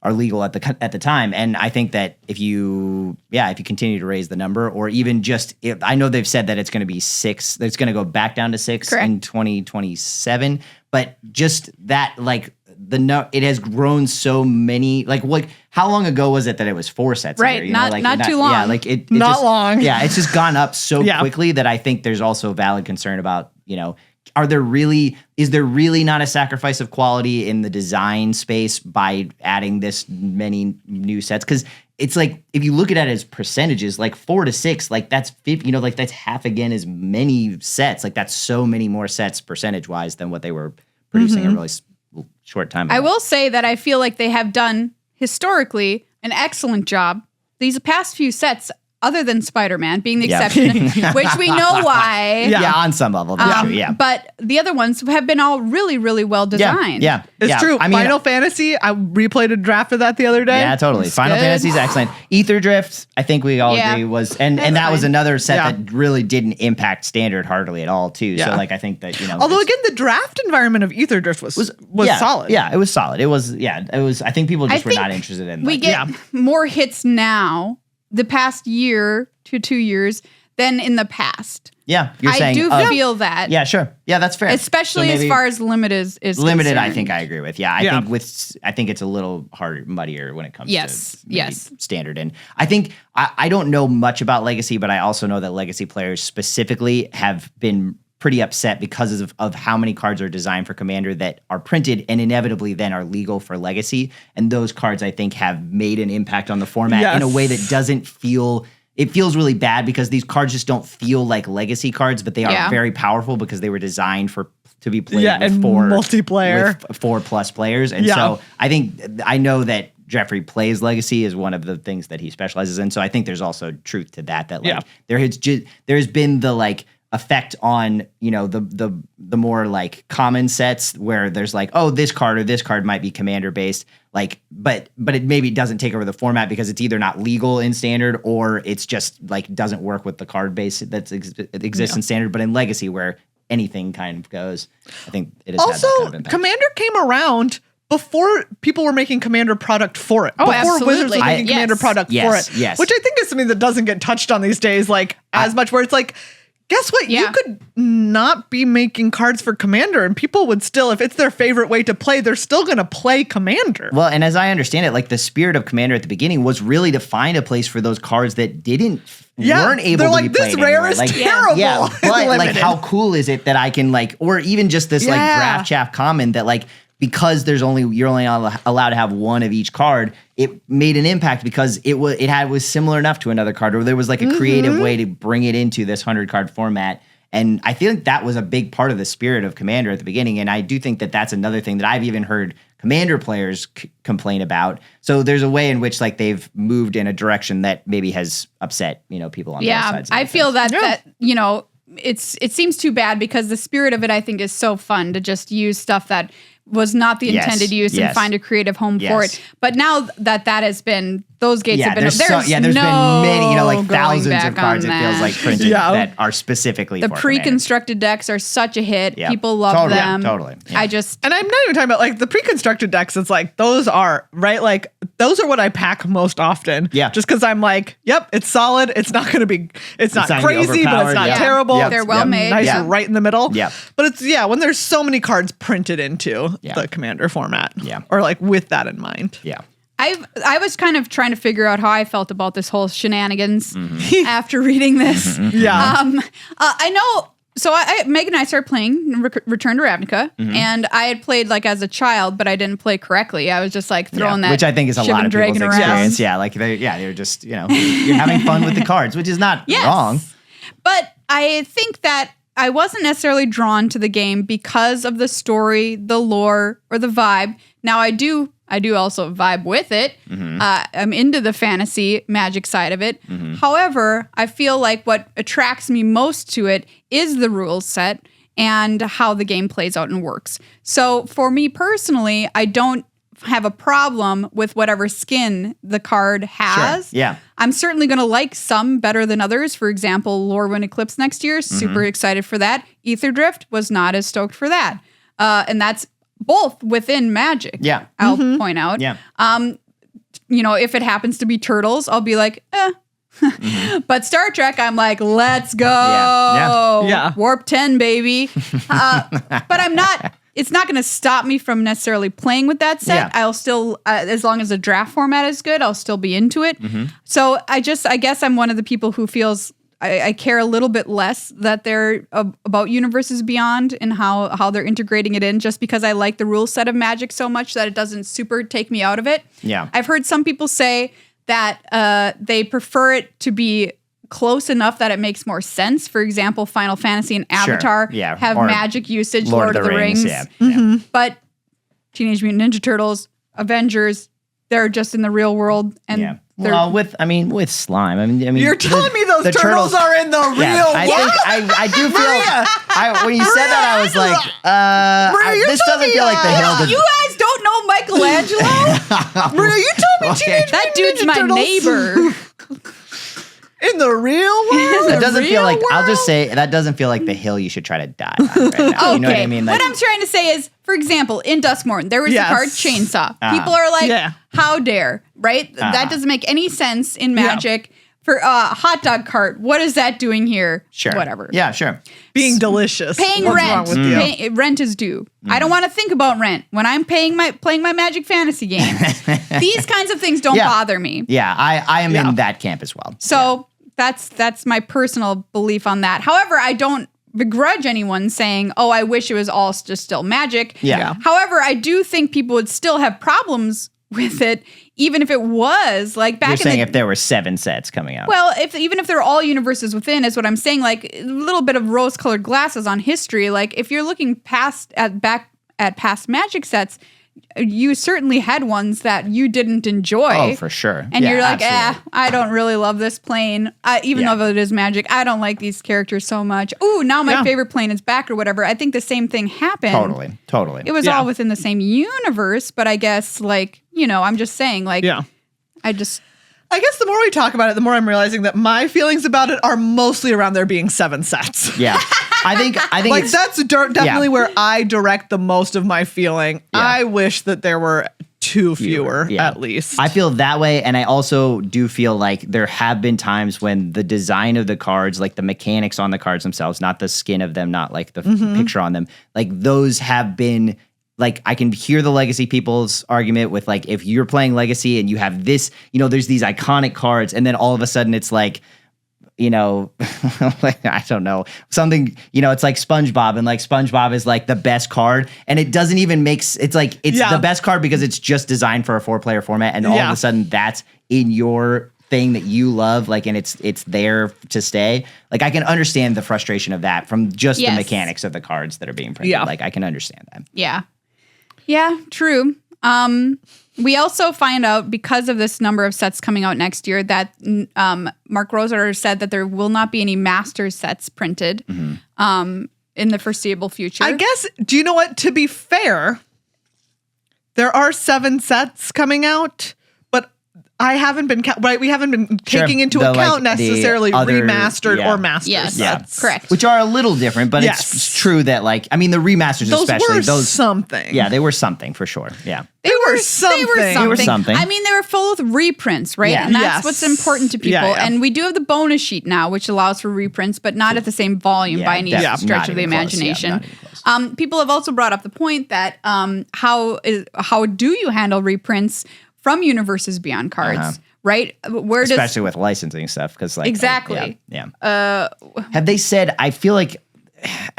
Speaker 3: are legal at the time. And I think that if you continue to raise the number, or even just, I know they've said that it's going to be 6, that it's going to go back down to 6 in 2027, but just that, like, it has grown so many, like how long ago was it that it was 4 sets?
Speaker 1: Right.
Speaker 3: Not
Speaker 1: too long.
Speaker 3: Yeah. Like it
Speaker 2: not
Speaker 3: just,
Speaker 2: long.
Speaker 3: Yeah. It's just gone up so quickly that I think there's also a valid concern about, is there really not a sacrifice of quality in the design space by adding this many new sets? Because it's like, if you look at it as percentages, like 4 to 6, like that's 50, like that's half again as many sets. Like that's so many more sets percentage wise than what they were producing a really short time ago.
Speaker 1: I will say that I feel like they have done historically an excellent job. These past few sets, other than Spider-Man being the exception, which we know why.
Speaker 3: Yeah, on some level, that's true. Yeah,
Speaker 1: but the other ones have been all really, really well designed.
Speaker 3: Yeah,
Speaker 2: it's true. I mean, Final Fantasy, I replayed a draft of that the other day.
Speaker 3: Yeah, totally. Final Fantasy is excellent. Ether Drift, I think we all agree was, and that was another set that really didn't impact Standard hardly at all, too. So, like, I think that
Speaker 2: although again, the draft environment of Ether Drift was solid.
Speaker 3: Yeah, it was solid. It was. I think people just were not interested in.
Speaker 1: We get more hits now, the past year to 2 years, than in the past.
Speaker 3: Yeah, you're saying.
Speaker 1: I do feel that.
Speaker 3: Yeah, sure. Yeah, that's fair.
Speaker 1: Especially as far as Limit is
Speaker 3: limited.
Speaker 1: concerned.
Speaker 3: I think I agree with. Yeah, I think it's a little harder, muddier when it comes to Standard. And I think I don't know much about Legacy, but I also know that Legacy players specifically have been pretty upset because of how many cards are designed for Commander that are printed and inevitably then are legal for Legacy. And those cards, I think, have made an impact on the format in a way that doesn't feel... It feels really bad because these cards just don't feel like Legacy cards, but they are very powerful because they were designed to be played with
Speaker 2: multiplayer.
Speaker 3: With 4+ players. And so I know that Jeffrey plays Legacy is one of the things that he specializes in. So I think there's also truth to that there has been the like effect on, the more like common sets where there's like, oh, this card or this card might be Commander based, like, but it maybe doesn't take over the format because it's either not legal in Standard or it's just like doesn't work with the card base that exists in Standard. But in Legacy, where anything kind of goes, I think it has
Speaker 2: also,
Speaker 3: had that kind of impact.
Speaker 2: Commander came around before people were making Commander product for it.
Speaker 1: Oh,
Speaker 2: before
Speaker 1: absolutely.
Speaker 2: Wizards was making Commander product for it.
Speaker 3: Yes.
Speaker 2: Which I think is something that doesn't get touched on these days, like as much, where it's like, guess what? You could not be making cards for Commander and people would still, if it's their favorite way to play, they're still going to play Commander.
Speaker 3: Well, and as I understand it, like the spirit of Commander at the beginning was really to find a place for those cards that weren't able to be played
Speaker 2: this rare is terrible.
Speaker 3: Yeah, but like how cool is it that I can like, or even just this like draft chaff common that like, because you're only allowed to have one of each card, it made an impact because it was similar enough to another card, or there was like a creative way to bring it into this 100 card format And I feel like that was a big part of the spirit of Commander at the beginning. And I do think that that's another thing that I've even heard Commander players complain about. So there's a way in which like they've moved in a direction that maybe has upset, people on both sides.
Speaker 1: I feel that it seems too bad because the spirit of it, I think, is so fun to just use stuff that was not the intended use and find a creative home for it. But now that has been, those gates have been, there's been many, like thousands of cards, it feels like, printed that are specifically for pre-constructed decks are such a hit. Yep. People love them.
Speaker 3: Totally. Yeah.
Speaker 2: And I'm not even talking about like the pre-constructed decks. It's like, those are, right? Like, those are what I pack most often. Yeah. Just because I'm like, yep, it's solid. It's not going to be, it's not crazy, but it's not terrible.
Speaker 1: Yep. They're well made.
Speaker 2: Nice and right in the middle.
Speaker 3: Yeah.
Speaker 2: But it's, when there's so many cards printed into the Commander format. Yeah. Or like with that in mind.
Speaker 3: Yeah.
Speaker 1: I was kind of trying to figure out how I felt about this whole shenanigans after reading this. I know. So Megan and I started playing Return to Ravnica, and I had played like as a child, but I didn't play correctly. I was just like throwing that,
Speaker 3: which I think is a lot of people's experience. Yeah, like they're just you're having fun with the cards, which is not wrong.
Speaker 1: But I think that I wasn't necessarily drawn to the game because of the story, the lore, or the vibe. Now I do also vibe with it. I'm into the fantasy magic side of it. However, I feel like what attracts me most to it is the rules set and how the game plays out and works. So for me personally, I don't have a problem with whatever skin the card has.
Speaker 3: Sure. Yeah.
Speaker 1: I'm certainly going to like some better than others. For example, Lorwyn Eclipse next year, super excited for that. Aether Drift was not as stoked for that. And that's both within Magic.
Speaker 3: Yeah.
Speaker 1: I'll point out.
Speaker 3: Yeah.
Speaker 1: If it happens to be Turtles, I'll be like, But Star Trek, I'm like, let's go.
Speaker 2: Yeah.
Speaker 1: Warp 10, baby. But I'm not, it's not going to stop me from necessarily playing with that set. I'll still, as long as the draft format is good, I'll still be into it. So I guess I'm one of the people who feels I care a little bit less that they're about Universes Beyond and how they're integrating it in, just because I like the rule set of Magic so much that it doesn't super take me out of it.
Speaker 3: Yeah.
Speaker 1: I've heard some people say that they prefer it to be close enough that it makes more sense. For example, Final Fantasy and Avatar have Magic usage, Lord of the Rings. But Teenage Mutant Ninja Turtles, Avengers, they're just in the real world. And
Speaker 3: well, with slime. I mean,
Speaker 2: you're telling me those turtles are in the real world?
Speaker 3: I do feel. When you said that, I was like,
Speaker 2: Maria,
Speaker 3: this doesn't feel like the hill.
Speaker 1: You guys don't know Michelangelo?
Speaker 2: Maria, you told me
Speaker 1: that dude's my neighbor.
Speaker 2: In the real world?
Speaker 3: That doesn't feel like, I'll just say, that doesn't feel like the hill you should try to die on right now. You know what I mean? Like,
Speaker 1: what I'm trying to say is, for example, in Duskmorn, there was the card Chainsaw. People are like, how dare, right? That doesn't make any sense in Magic. For hot dog cart, what is that doing here?
Speaker 3: Sure.
Speaker 1: Whatever.
Speaker 3: Yeah, sure.
Speaker 2: Being delicious.
Speaker 1: Paying rent. Rent is due. I don't want to think about rent when I'm playing my Magic Fantasy game. These kinds of things don't bother me.
Speaker 3: Yeah, I am in that camp as well.
Speaker 1: So that's my personal belief on that. However, I don't begrudge anyone saying, oh, I wish it was all just still Magic.
Speaker 3: Yeah.
Speaker 1: However, I do think people would still have problems with it, even if it was like back.
Speaker 3: You're saying if there were 7 sets coming out.
Speaker 1: Well, even if they're all universes within, is what I'm saying. Like a little bit of rose-colored glasses on history. Like if you're looking back at past Magic sets, you certainly had ones that you didn't enjoy.
Speaker 3: Oh, for sure.
Speaker 1: And you're like, I don't really love this plane. Even though it is Magic, I don't like these characters so much. Ooh, now my favorite plane is back or whatever. I think the same thing happened.
Speaker 3: Totally.
Speaker 1: It was all within the same universe, but I guess I'm just saying I
Speaker 2: guess the more we talk about it, the more I'm realizing that my feelings about it are mostly around there being 7 sets.
Speaker 3: Yeah. I think
Speaker 2: like that's definitely where I direct the most of my feeling. Yeah. I wish that there were 2 fewer at least.
Speaker 3: I feel that way, and I also do feel like there have been times when the design of the cards, like the mechanics on the cards themselves, not the skin of them, not like the picture on them, like those have been. Like, I can hear the Legacy people's argument with, like, if you're playing Legacy and you have this, there's these iconic cards, and then all of a sudden it's like, like, I don't know, something, it's like SpongeBob, and like SpongeBob is like the best card, and it doesn't even it's like, it's the best card because it's just designed for a 4-player format, and all of a sudden that's in your thing that you love, like, and it's there to stay. Like, I can understand the frustration of that from just the mechanics of the cards that are being printed.
Speaker 2: Yeah.
Speaker 3: Like, I can understand that.
Speaker 1: Yeah. Yeah, true. We also find out, because of this number of sets coming out next year, that Mark Rosewater said that there will not be any Masters sets printed in the foreseeable future.
Speaker 2: I guess, do you know what? To be fair, there are 7 sets coming out, but I haven't been, we haven't been taking into account necessarily remastered or Masters sets.
Speaker 1: Correct.
Speaker 3: Which are a little different, but it's true that, like, I mean, the remasters especially.
Speaker 2: Those something.
Speaker 3: Yeah, they were something for sure. Yeah.
Speaker 2: They were something.
Speaker 1: I mean, they were full of reprints, right?
Speaker 3: Yeah.
Speaker 1: And that's what's important to people.
Speaker 2: Yeah.
Speaker 1: And we do have the bonus sheet now, which allows for reprints, but not at the same volume by any stretch of the imagination. People have also brought up the point that how do you handle reprints from Universes Beyond cards, right?
Speaker 3: Especially with licensing stuff, because like
Speaker 1: exactly.
Speaker 3: Have they said? I feel like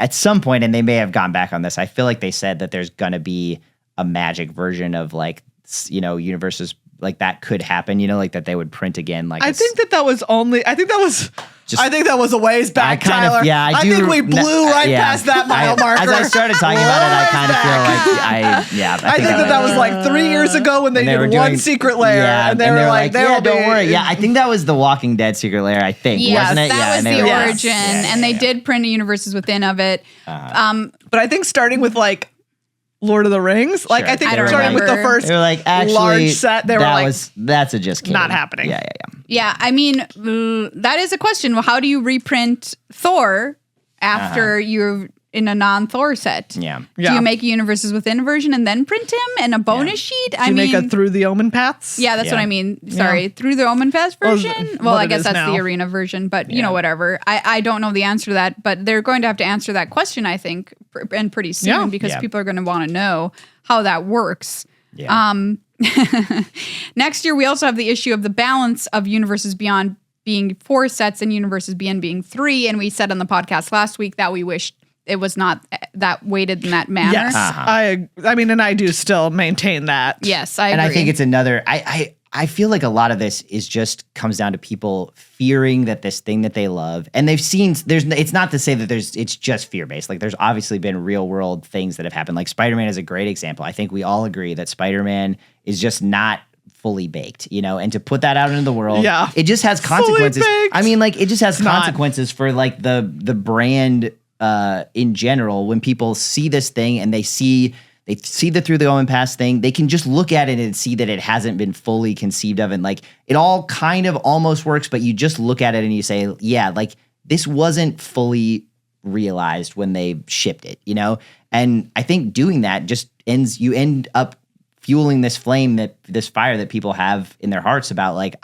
Speaker 3: at some point, and they may have gone back on this. I feel like they said that there's gonna be a Magic version of, like, you know, Universes, like, that could happen, you know, like that they would print again. Like,
Speaker 2: I think that was a ways back, Tyler. I think we blew past that mile marker.
Speaker 3: As I started talking about it, I kind of feel like
Speaker 2: I think that was like 3 years ago when they did one secret layer, and they were like,
Speaker 3: don't worry. Yeah, I think that was the Walking Dead secret layer, I think, wasn't it?
Speaker 1: That was the origin, and they did print a Universes Within of it.
Speaker 2: But I think starting with, like, Lord of the Rings, like, I think starting with the first
Speaker 3: like, actually,
Speaker 2: large set, they were like,
Speaker 3: that's a just kidding.
Speaker 2: Not happening.
Speaker 1: Yeah, I mean, that is a question. Well, how do you reprint Thor after you're in a non-Thor set?
Speaker 3: Yeah.
Speaker 1: Do you make a Universes Within version and then print him and a bonus sheet?
Speaker 2: Do you make a Through the Omen Paths?
Speaker 1: Yeah, that's what I mean. Sorry, Through the Omen Paths version? Well, I guess that's the arena version, but you know, whatever. I don't know the answer to that, but they're going to have to answer that question, I think, and pretty soon, because people are going to want to know how that works.
Speaker 3: Yeah.
Speaker 1: Next year, we also have the issue of the balance of Universes Beyond being 4 sets and Universes Beyond being 3. And we said on the podcast last week that we wished it was not that weighted in that manner.
Speaker 2: Yes, I mean, and I do still maintain that.
Speaker 1: Yes, I agree.
Speaker 3: And I think it's another. I feel like a lot of this is just comes down to people fearing that this thing that they love, and they've seen. It's not to say that it's just fear based. Like, there's obviously been real world things that have happened. Like, Spider-Man is a great example. I think we all agree that Spider-Man is just not fully baked, you know, and to put that out into the world, it just has consequences. I mean, like, it just has consequences for, like, the brand in general. When people see this thing and they see the Through the Omen Pass thing, they can just look at it and see that it hasn't been fully conceived of, and, like, it all kind of almost works, but you just look at it and you say, yeah, like, this wasn't fully realized when they shipped it, you know? And I think doing that just you end up fueling this fire that people have in their hearts about, like,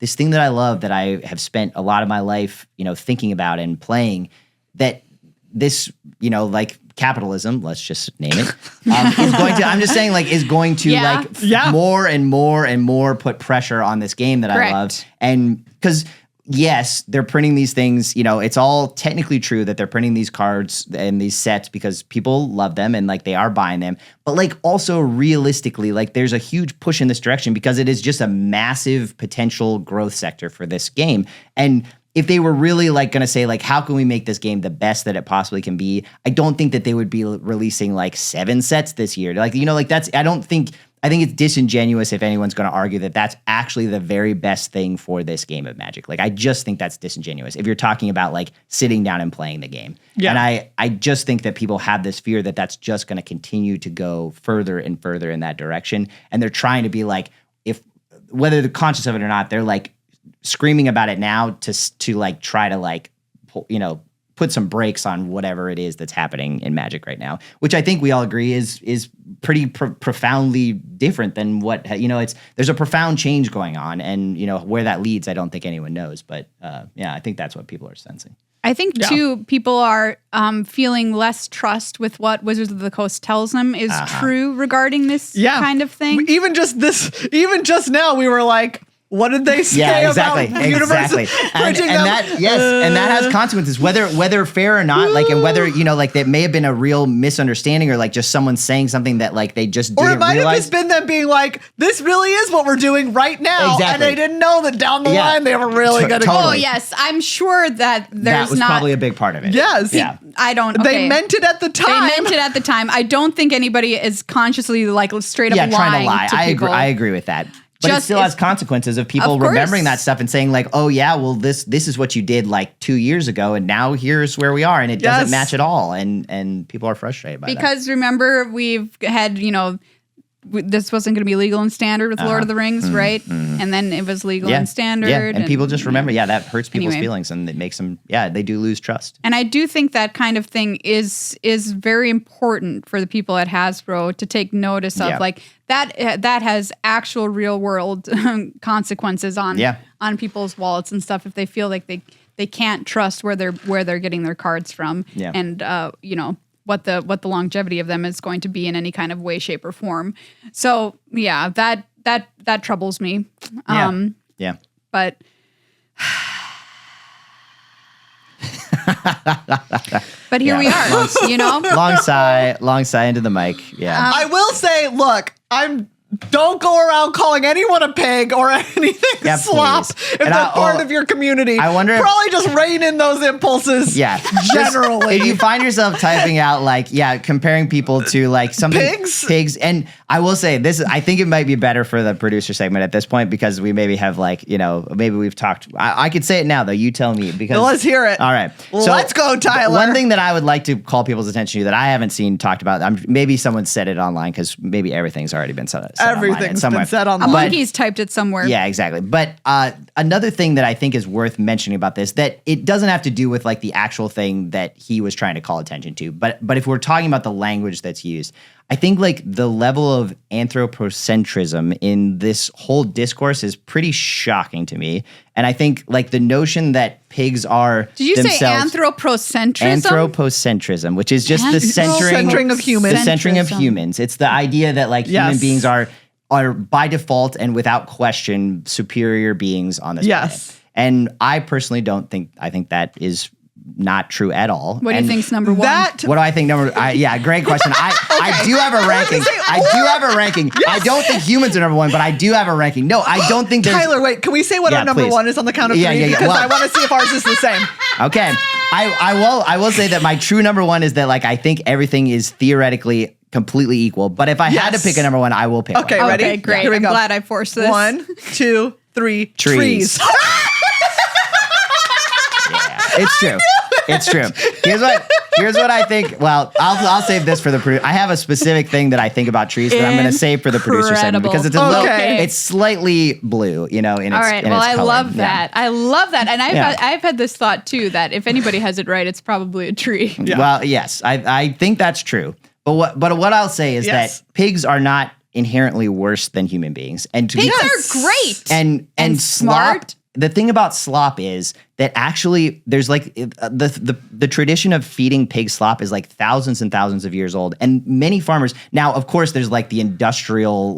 Speaker 3: this thing that I love, that I have spent a lot of my life, you know, thinking about and playing, that this, you know, like, capitalism, let's just name it, is going to, I'm just saying, like, is going to more and more and more put pressure on this game that I love. And because, yes, they're printing these things, you know, it's all technically true that they're printing these cards and these sets because people love them and, like, they are buying them. But, like, also realistically, like, there's a huge push in this direction because it is just a massive potential growth sector for this game. And if they were really, like, going to say, like, how can we make this game the best that it possibly can be, I don't think that they would be releasing, like, 7 sets this year. Like, you know, like, I think it's disingenuous if anyone's going to argue that that's actually the very best thing for this game of Magic. Like, I just think that's disingenuous if you're talking about, like, sitting down and playing the game. Yeah. And I just think that people have this fear that that's just going to continue to go further and further in that direction. And they're trying to be like, whether they're conscious of it or not, they're, like, screaming about it now to like try to, like, you know, put some brakes on whatever it is that's happening in Magic right now, which I think we all agree is pretty profoundly different than what, you know, there's a profound change going on, and, you know, where that leads, I don't think anyone knows, but I think that's what people are sensing.
Speaker 1: I think too, people are feeling less trust with what Wizards of the Coast tells them is true regarding this kind of thing.
Speaker 2: Even just now, we were like, What did they say
Speaker 3: Yeah, exactly,
Speaker 2: about the universe
Speaker 3: exactly. And
Speaker 2: bridging them?
Speaker 3: that has consequences, whether fair or not, like, and whether, you know, like, that may have been a real misunderstanding or like just someone saying something that like they just didn't
Speaker 2: Or it might
Speaker 3: realize.
Speaker 2: have just been them being like, this really is what we're doing right now.
Speaker 3: Exactly.
Speaker 2: And they didn't know that down the
Speaker 3: Yeah.
Speaker 2: line they were really going to
Speaker 3: Totally.
Speaker 1: Oh yes, I'm sure that there's
Speaker 3: that was
Speaker 1: not.
Speaker 3: probably a big part of it.
Speaker 2: Yes.
Speaker 3: Yeah.
Speaker 1: I don't.
Speaker 2: They
Speaker 1: okay.
Speaker 2: meant it at the
Speaker 1: They
Speaker 2: time.
Speaker 1: meant it at the time. I don't think anybody is consciously like straight up
Speaker 3: Yeah,
Speaker 1: lying
Speaker 3: trying to lie.
Speaker 1: to people.
Speaker 3: I agree with that. But it
Speaker 1: Just
Speaker 3: still has
Speaker 1: if-
Speaker 3: consequences of people
Speaker 1: Of course.
Speaker 3: remembering that stuff and saying like, oh yeah, well this is what you did like 2 years ago, and now here's where we are, and it
Speaker 2: Yes.
Speaker 3: doesn't match at all, and people are frustrated by that.
Speaker 1: Because remember, we've had, this wasn't going to be legal and standard with Lord of the Rings, right? And then it was legal and standard.
Speaker 3: Yeah, and people just remember. Yeah, that hurts people's
Speaker 1: Anyway.
Speaker 3: feelings, and it makes them. Yeah, they do lose trust.
Speaker 1: And I do think that kind of thing is very important for the people at Hasbro to take notice of,
Speaker 3: Yeah.
Speaker 1: like that has actual real world consequences on people's wallets and stuff if they feel like they can't trust where they're getting their cards from,
Speaker 3: Yeah.
Speaker 1: and what the longevity of them is going to be in any kind of way, shape, or form. So yeah, that troubles me.
Speaker 3: Yeah.
Speaker 1: But but here we are,
Speaker 3: Long sigh into the mic. Yeah.
Speaker 2: I will say, look, don't go around calling anyone a pig or anything
Speaker 3: Yeah,
Speaker 2: slop
Speaker 3: please.
Speaker 2: if
Speaker 3: And
Speaker 2: they're part of your community.
Speaker 3: I wonder if-
Speaker 2: Probably just rein in those impulses.
Speaker 3: Yeah.
Speaker 2: Generally.
Speaker 3: If you find yourself typing out like, comparing people to like something pigs, and I will say this, I think it might be better for the producer segment at this point because we maybe have like, maybe we've talked. I could say it now though. You tell me because
Speaker 2: Well, let's hear it.
Speaker 3: All right.
Speaker 2: Let's go, Tyler.
Speaker 3: One thing that I would like to call people's attention to that I haven't seen talked about, maybe someone said it online because maybe everything's already been said
Speaker 2: Everything's
Speaker 3: online
Speaker 2: been said
Speaker 1: a
Speaker 2: online.
Speaker 1: monkey's typed it somewhere.
Speaker 3: Yeah, exactly. But another thing that I think is worth mentioning about this, that it doesn't have to do with like the actual thing that he was trying to call attention to, but if we're talking about the language that's used, I think like the level of anthropocentrism in this whole discourse is pretty shocking to me. And I think like the notion that pigs are
Speaker 1: Did you
Speaker 3: themselves,
Speaker 1: say anthropocentrism?
Speaker 3: Anthropocentrism, which is just the
Speaker 2: Centering of humans.
Speaker 3: The centering of
Speaker 1: Centrism.
Speaker 3: humans. It's the idea that like human
Speaker 2: Yes.
Speaker 3: beings are by default and without question superior beings on this
Speaker 2: Yes.
Speaker 3: planet. And I personally I think that is not true at all.
Speaker 1: What do you
Speaker 3: And
Speaker 1: think's number one?
Speaker 3: what do I think great question. I do have a ranking. I don't think humans are number one, but I do have a ranking. No, I don't think there's
Speaker 2: Tyler, wait, can we say what
Speaker 3: Yeah,
Speaker 2: our number
Speaker 3: please.
Speaker 2: one is on the count of
Speaker 3: Yeah,
Speaker 2: three?
Speaker 3: yeah, yeah.
Speaker 2: Because
Speaker 3: Well-
Speaker 2: I want to see if ours is the same.
Speaker 3: Okay. I will say that my true number one is that like I think everything is theoretically completely equal. But if I had to
Speaker 2: Yes.
Speaker 3: pick a number one, I will pick
Speaker 2: Okay,
Speaker 3: one.
Speaker 2: ready?
Speaker 1: Okay, great.
Speaker 2: Here we
Speaker 1: I'm
Speaker 2: go.
Speaker 1: glad I forced this.
Speaker 2: 1, 2, 3.
Speaker 3: Trees. Yeah, it's true. It's true. Here's what I think. Well, I'll save this for the producer. I have a specific thing that I think about trees that I'm going to save for the producer segment because it's a little,
Speaker 2: Okay.
Speaker 3: it's slightly blue, in its
Speaker 1: All right.
Speaker 3: in
Speaker 1: Well,
Speaker 3: its
Speaker 1: I
Speaker 3: color.
Speaker 1: love
Speaker 3: Yeah.
Speaker 1: that. I love that. And
Speaker 3: Yeah.
Speaker 1: I've had this thought too that if anybody has it right, it's probably a tree.
Speaker 2: Yeah.
Speaker 3: Well, yes, I think that's true. But what I'll say is
Speaker 2: Yes.
Speaker 3: that pigs are not inherently worse than human beings, and to
Speaker 1: Pigs
Speaker 3: be
Speaker 1: are great.
Speaker 3: and
Speaker 1: smart.
Speaker 3: slop. The thing about slop is that actually there's like the tradition of feeding pig slop is like thousands and thousands of years old, and many farmers now, of course, there's like the industrial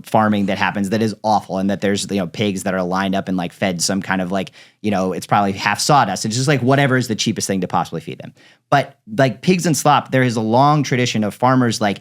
Speaker 3: farming that happens that is awful, and that there's pigs that are lined up and like fed some kind of like it's probably half sawdust. It's just like whatever is the cheapest thing to possibly feed them. But like pigs and slop, there is a long tradition of farmers like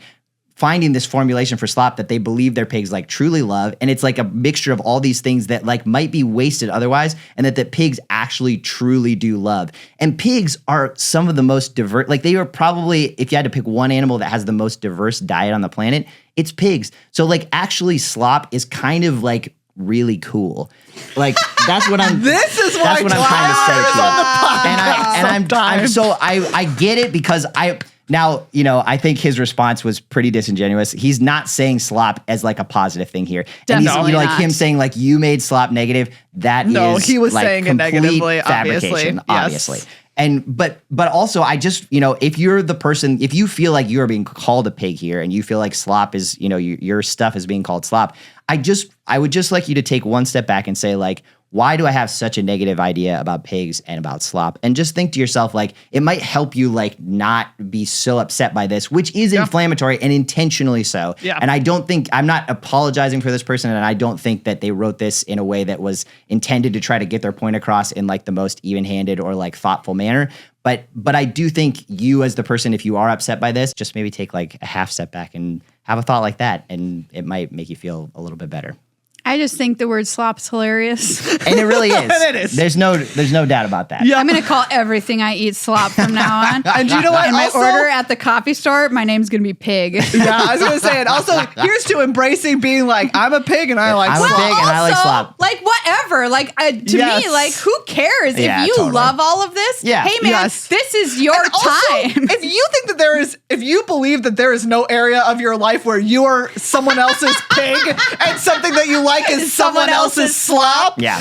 Speaker 3: finding this formulation for slop that they believe their pigs like truly love. And it's like a mixture of all these things that like might be wasted otherwise, and that the pigs actually truly do love. And pigs are some of the most diverse, like they are probably, if you had to pick one animal that has the most diverse diet on the planet, it's pigs. So like actually slop is kind of like really cool. Like that's what I'm
Speaker 2: This is why
Speaker 3: that's what I'm trying to say
Speaker 2: Tyler is
Speaker 3: to you.
Speaker 2: on the podcast
Speaker 3: I get it because now, I think his response was pretty disingenuous. He's not saying slop as like a positive thing here. And he's
Speaker 1: Definitely
Speaker 3: like
Speaker 1: not.
Speaker 3: him saying like you made slop negative. That
Speaker 2: No,
Speaker 3: is
Speaker 2: he was
Speaker 3: like
Speaker 2: saying it
Speaker 3: complete
Speaker 2: negatively,
Speaker 3: fabrication,
Speaker 2: obviously. Yes.
Speaker 3: obviously. And but also I just, if you're the person, if you feel like you are being called a pig here and you feel like slop is, your stuff is being called slop, I would just like you to take one step back and say like, why do I have such a negative idea about pigs and about slop? And just think to yourself, like, it might help you, like, not be so upset by this, which is inflammatory and intentionally so.
Speaker 2: Yeah.
Speaker 3: And I'm not apologizing for this person, and I don't think that they wrote this in a way that was intended to try to get their point across in, like, the most even-handed or, like, thoughtful manner. But I do think you, as the person, if you are upset by this, just maybe take, like, a half step back and have a thought like that, and it might make you feel a little bit better.
Speaker 1: I just think the word slop's hilarious.
Speaker 3: And it really is.
Speaker 2: And it is.
Speaker 3: There's no doubt about that.
Speaker 2: Yeah.
Speaker 1: I'm going to call everything I eat slop from now on.
Speaker 2: And you know what?
Speaker 1: In my
Speaker 2: Also-
Speaker 1: order at the coffee store, my name's going to be Pig.
Speaker 2: Yeah, I was going to say it. Also, here's to embracing being like, I'm a pig and I like
Speaker 3: I'm a
Speaker 2: slop.
Speaker 3: pig and I like
Speaker 1: Also,
Speaker 3: slop.
Speaker 1: like, whatever. Like, to
Speaker 2: Yes.
Speaker 1: me, like, who cares
Speaker 3: Yeah,
Speaker 1: if you
Speaker 3: totally.
Speaker 1: love all of this?
Speaker 3: Yeah.
Speaker 1: Hey, man,
Speaker 2: Yes.
Speaker 1: this is your
Speaker 2: And also,
Speaker 1: time.
Speaker 2: if you believe that there is no area of your life where you are someone else's pig and something that you like is someone else's slop,
Speaker 3: Yeah.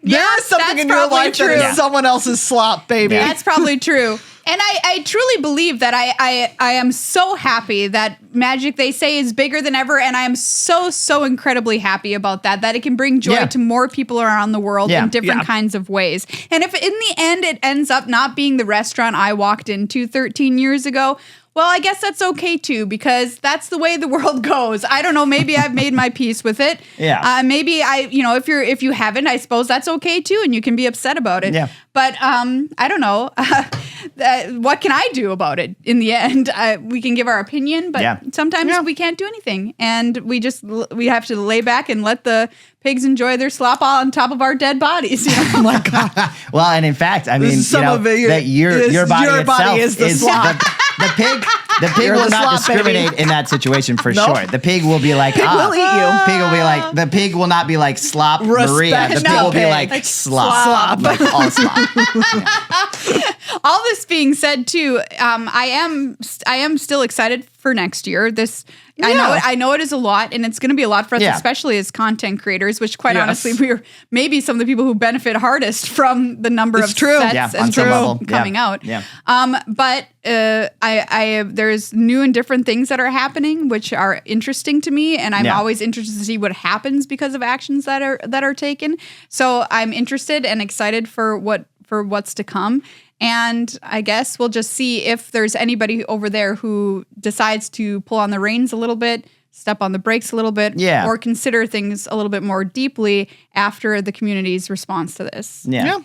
Speaker 2: there is something
Speaker 1: that's
Speaker 2: in your
Speaker 1: probably
Speaker 2: life that
Speaker 1: true.
Speaker 2: is someone else's slop, baby.
Speaker 3: Yeah.
Speaker 1: That's probably true. And I truly believe that I am so happy that Magic, they say, is bigger than ever. And I am so incredibly happy about that it can bring joy
Speaker 3: Yeah.
Speaker 1: to more people around the world
Speaker 3: Yeah.
Speaker 1: in different
Speaker 2: Yeah.
Speaker 1: kinds of ways. And if in the end it ends up not being the restaurant I walked into 13 years ago, well, I guess that's okay too, because that's the way the world goes. I don't know. Maybe I've made my peace with it.
Speaker 3: Yeah.
Speaker 1: Maybe if you haven't, I suppose that's okay too, and you can be upset about it.
Speaker 3: Yeah.
Speaker 1: But I don't know. What can I do about it in the end? We can give our opinion, but
Speaker 3: Yeah.
Speaker 1: sometimes we can't do anything, and we have to lay back and let the pigs enjoy their slop all on top of our dead bodies. You know?
Speaker 2: Oh my God.
Speaker 3: Well, and in fact, I mean,
Speaker 2: Some of it,
Speaker 3: that your body
Speaker 2: your
Speaker 3: itself
Speaker 2: body is the slop.
Speaker 3: The pig
Speaker 2: You're
Speaker 3: will
Speaker 2: the
Speaker 3: not
Speaker 2: slop, baby.
Speaker 3: discriminate in that situation for
Speaker 2: Nope.
Speaker 3: sure. The pig will be like,
Speaker 2: Pig will eat you.
Speaker 3: Pig will be like, the pig will not be like slop Maria. The
Speaker 2: Respect
Speaker 3: pig
Speaker 2: the
Speaker 3: will be
Speaker 2: pig.
Speaker 3: like slop.
Speaker 2: Slop.
Speaker 3: Like all slop.
Speaker 1: All this being said, too, I am still excited for next year. I know it is a lot, and it's going to be a lot for us,
Speaker 3: Yeah.
Speaker 1: especially as content creators. Which, quite
Speaker 2: Yes.
Speaker 1: honestly, we're maybe some of the people who benefit hardest from the number
Speaker 2: It's
Speaker 1: of
Speaker 2: true.
Speaker 1: sets
Speaker 3: Yeah, on
Speaker 1: and
Speaker 3: some
Speaker 1: shows
Speaker 3: level.
Speaker 1: coming
Speaker 3: Yeah.
Speaker 1: out.
Speaker 3: Yeah.
Speaker 1: But there's new and different things that are happening, which are interesting to me, and I'm
Speaker 3: Yeah.
Speaker 1: always interested to see what happens because of actions that are taken. So I'm interested and excited for what's to come. And I guess we'll just see if there's anybody over there who decides to pull on the reins a little bit, step on the brakes a little bit,
Speaker 3: Yeah.
Speaker 1: or consider things a little bit more deeply after the community's response to this.
Speaker 3: Yeah.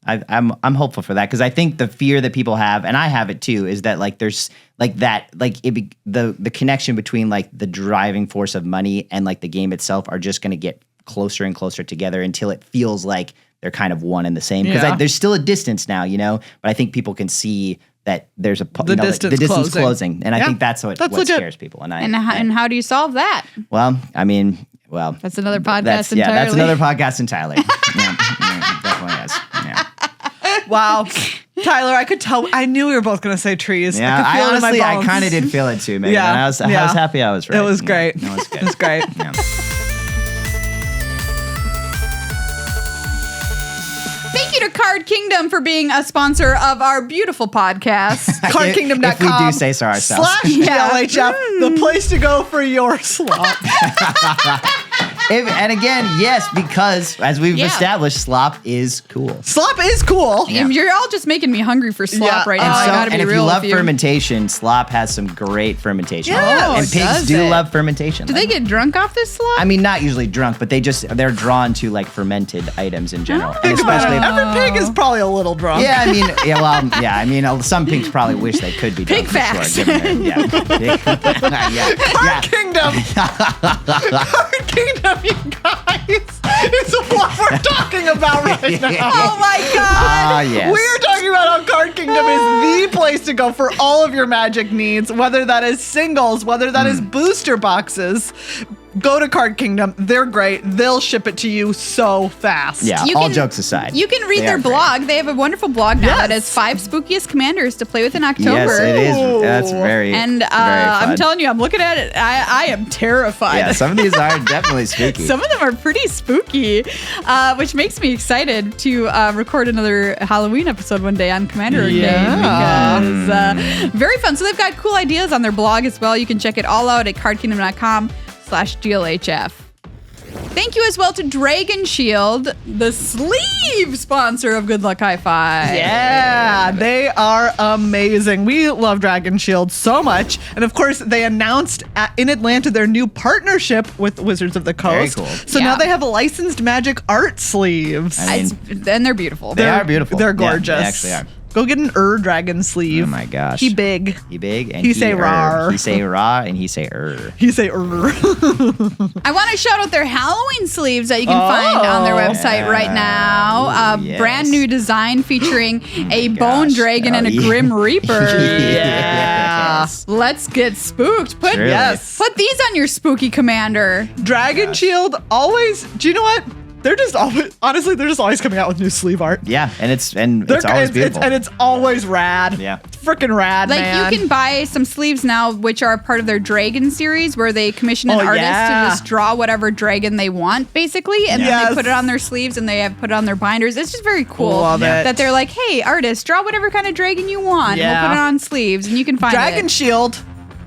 Speaker 3: I'm hopeful for that, because I think the fear that people have, and I have it too, is that like there's like that like the connection between like the driving force of money and like the game itself are just going to get closer and closer together until it feels like they're kind of one and the same. Because
Speaker 2: Yeah.
Speaker 3: there's still a distance now, but I think people can see that there's the
Speaker 2: distance
Speaker 3: distance
Speaker 2: closing.
Speaker 3: closing, and I
Speaker 2: Yeah.
Speaker 3: think that's what
Speaker 2: Legit.
Speaker 3: scares people.
Speaker 1: And how do you solve that?
Speaker 3: Well, I mean, well,
Speaker 1: That's another podcast
Speaker 3: yeah,
Speaker 1: entirely.
Speaker 3: that's another podcast entirely. yeah, definitely is. Yeah.
Speaker 2: Wow. Tyler, I could tell. I knew we were both going to say trees.
Speaker 3: Yeah,
Speaker 2: I could feel it in my
Speaker 3: honestly, I
Speaker 2: bones.
Speaker 3: kind of did feel it too, Megan.
Speaker 2: Yeah,
Speaker 3: And I was
Speaker 2: yeah.
Speaker 3: happy I was right.
Speaker 2: It was
Speaker 3: Yeah,
Speaker 2: great.
Speaker 3: it was good.
Speaker 2: It was great.
Speaker 3: Yeah.
Speaker 1: Thank you to Card Kingdom for being a sponsor of our beautiful podcast.
Speaker 2: CardKingdom.com.
Speaker 3: If we do say so ourselves.
Speaker 2: / GLHF, the place to go for your slop.
Speaker 3: And again, yes, because as we've
Speaker 1: Yeah.
Speaker 3: established, slop is cool.
Speaker 2: Slop is cool.
Speaker 3: Yeah.
Speaker 1: You're all just making me hungry for slop
Speaker 2: Yeah.
Speaker 1: right
Speaker 3: And,
Speaker 1: now. I gotta
Speaker 3: and
Speaker 1: be
Speaker 3: if
Speaker 1: real
Speaker 3: you love
Speaker 1: with you.
Speaker 3: fermentation, slop has some great fermentation.
Speaker 2: Yes.
Speaker 3: And
Speaker 1: Oh,
Speaker 3: pigs
Speaker 1: does
Speaker 3: do
Speaker 1: it?
Speaker 3: love fermentation.
Speaker 1: Do they get drunk off this slop?
Speaker 3: I mean, not usually drunk, but they're drawn to like fermented items in general. And
Speaker 2: Think about
Speaker 3: especially
Speaker 2: it. Every pig is probably a little drunk.
Speaker 3: Yeah, I mean, some pigs probably wish they could be
Speaker 1: Pig
Speaker 3: drunk for
Speaker 1: facts.
Speaker 3: sure, given their- yeah.
Speaker 2: Kingdom. Card Kingdom, you guys, is what we're talking about right now.
Speaker 1: Oh my god!
Speaker 3: Yes.
Speaker 2: We're talking about how Card Kingdom is the place to go for all of your Magic needs, whether that is singles, whether that is booster boxes. Go to Card Kingdom. They're great. They'll ship it to you so fast.
Speaker 3: Yeah,
Speaker 1: You
Speaker 3: all
Speaker 1: can-
Speaker 3: jokes aside.
Speaker 1: You can read
Speaker 3: they
Speaker 1: their
Speaker 3: are great.
Speaker 1: blog. They have a wonderful blog now that
Speaker 2: Yes.
Speaker 1: has 5 spookiest commanders to play with in October.
Speaker 3: Yes, it is.
Speaker 2: Ooh.
Speaker 3: That's very,
Speaker 1: And
Speaker 3: very
Speaker 1: I'm
Speaker 3: fun.
Speaker 1: telling you, I'm looking at it. I am terrified.
Speaker 3: Yeah, some of these are definitely spooky.
Speaker 1: Some of them are pretty spooky, which makes me excited to record another Halloween episode one day on Commander Day because very fun. So they've got cool ideas on their blog as well. You can check it all out at cardkingdom.com/GLHF. Thank you as well to Dragon Shield, the sleeve sponsor of Good Luck Hi-Fi.
Speaker 2: Yeah, they are amazing. We love Dragon Shield so much. And of course, they announced in Atlanta their new partnership with Wizards of the Coast.
Speaker 3: Very cool.
Speaker 2: So now they have licensed magic art sleeves.
Speaker 3: I mean,
Speaker 1: And they're beautiful.
Speaker 3: they are beautiful.
Speaker 2: They're
Speaker 3: Yeah,
Speaker 2: gorgeous.
Speaker 3: they actually are.
Speaker 2: Go get an dragon sleeve.
Speaker 3: Oh my gosh.
Speaker 2: He big.
Speaker 3: He big and
Speaker 2: He say rar.
Speaker 3: He say raw and he say
Speaker 2: He say
Speaker 1: I want to shout out their Halloween sleeves that you can find on their website right now.
Speaker 3: Yes.
Speaker 1: Brand new design featuring a bone
Speaker 3: gosh.
Speaker 1: dragon and a grim reaper.
Speaker 3: Yes.
Speaker 1: Let's get spooked. Put
Speaker 3: Truly.
Speaker 2: Yes.
Speaker 1: Put these on your spooky commander.
Speaker 2: Dragon Shield always. Do you know what? They're just always, honestly, they're just always coming out with new sleeve art.
Speaker 3: Yeah, and it's always beautiful.
Speaker 2: And it's always rad.
Speaker 3: Yeah.
Speaker 2: Freaking rad,
Speaker 1: Like
Speaker 2: man.
Speaker 1: you can buy some sleeves now, which are part of their dragon series, where they commission an artist to just draw whatever dragon they want, basically, and then they put it on their sleeves and they have put it on their binders. It's just very cool.
Speaker 2: Love it.
Speaker 1: That they're like, hey, artist, draw whatever kind of dragon you want.
Speaker 2: Yeah.
Speaker 1: We'll put it on sleeves, and you can find
Speaker 2: Dragon
Speaker 1: it.
Speaker 2: Shield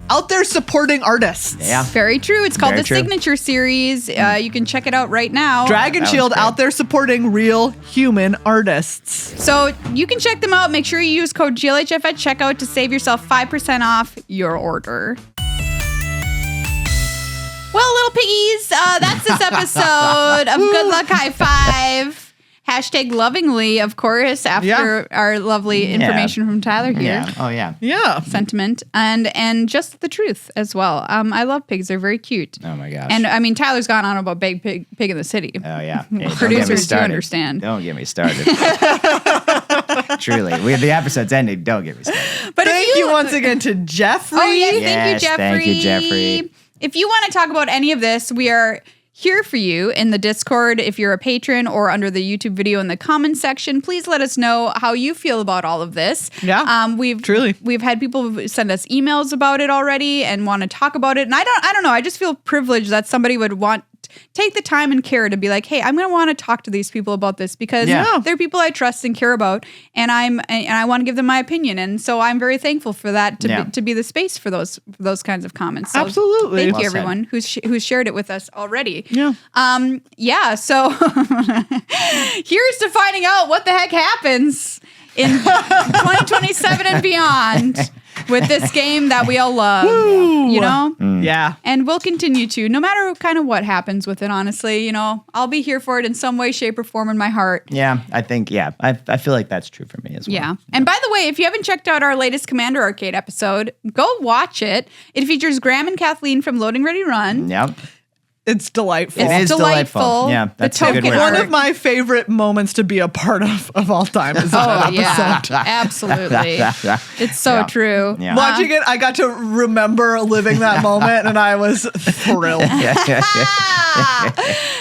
Speaker 2: out there supporting artists.
Speaker 3: Yeah.
Speaker 1: Very true. It's called
Speaker 3: Very
Speaker 1: the
Speaker 3: true.
Speaker 1: Signature Series. You can check it out right now.
Speaker 2: Dragon
Speaker 3: That
Speaker 2: Shield
Speaker 3: one's great.
Speaker 2: out there supporting real human artists.
Speaker 1: So you can check them out. Make sure you use code GLHF at checkout to save yourself 5% off your order. Well, little piggies, that's this episode of Good Luck High Five. Hashtag lovingly, of course, after our lovely information from Tyler here.
Speaker 3: Yeah. Oh yeah.
Speaker 2: Yeah.
Speaker 1: Sentiment and just the truth as well. I love pigs; they're very cute.
Speaker 3: Oh my gosh.
Speaker 1: And I mean, Tyler's gone on about Big Pig in the City.
Speaker 3: Oh yeah. Hey, don't get me
Speaker 1: Producers do
Speaker 3: started.
Speaker 1: understand.
Speaker 3: Don't get me started. Truly, the episode's ending. Don't get me started.
Speaker 1: But
Speaker 2: Thank you once again to Jeffrey.
Speaker 1: Oh yes,
Speaker 3: Yes,
Speaker 1: thank you, Jeffrey. If you want to talk about any of this, we are here for you in the Discord. If you're a patron or under the YouTube video in the comments section, please let us know how you feel about all of this.
Speaker 2: Yeah,
Speaker 1: We've had people send us emails about it already and want to talk about it. And I don't know. I just feel privileged that somebody would take the time and care to be like, hey, I'm going to want to talk to these people about this because they're people I trust and care about, and I want to give them my opinion. And so I'm very thankful for that to be the space for those kinds of comments. So
Speaker 2: absolutely.
Speaker 1: thank
Speaker 3: Well
Speaker 1: you
Speaker 3: said.
Speaker 1: everyone who's shared it with us already.
Speaker 2: Yeah.
Speaker 1: So here's to finding out what the heck happens in 2027 and beyond with this game that we all love.
Speaker 2: Woo.
Speaker 1: You know?
Speaker 2: Yeah.
Speaker 1: And we'll continue to, no matter kind of what happens with it, honestly, you know, I'll be here for it in some way, shape, or form in my heart.
Speaker 3: Yeah, I think, I feel like that's true for me as well.
Speaker 1: Yeah. And by the way, if you haven't checked out our latest Commander Arcade episode, go watch it. It features Graham and Kathleen from Loading Ready Run.
Speaker 3: Yep.
Speaker 2: It's delightful.
Speaker 3: It is delightful. Yeah, that's a good
Speaker 1: token
Speaker 3: word.
Speaker 2: One
Speaker 1: art.
Speaker 2: of my favorite moments to be a part of all time is that episode.
Speaker 1: Yeah, absolutely. It's so true.
Speaker 3: Yeah.
Speaker 2: Watching it, I got to remember living that moment, and I was thrilled.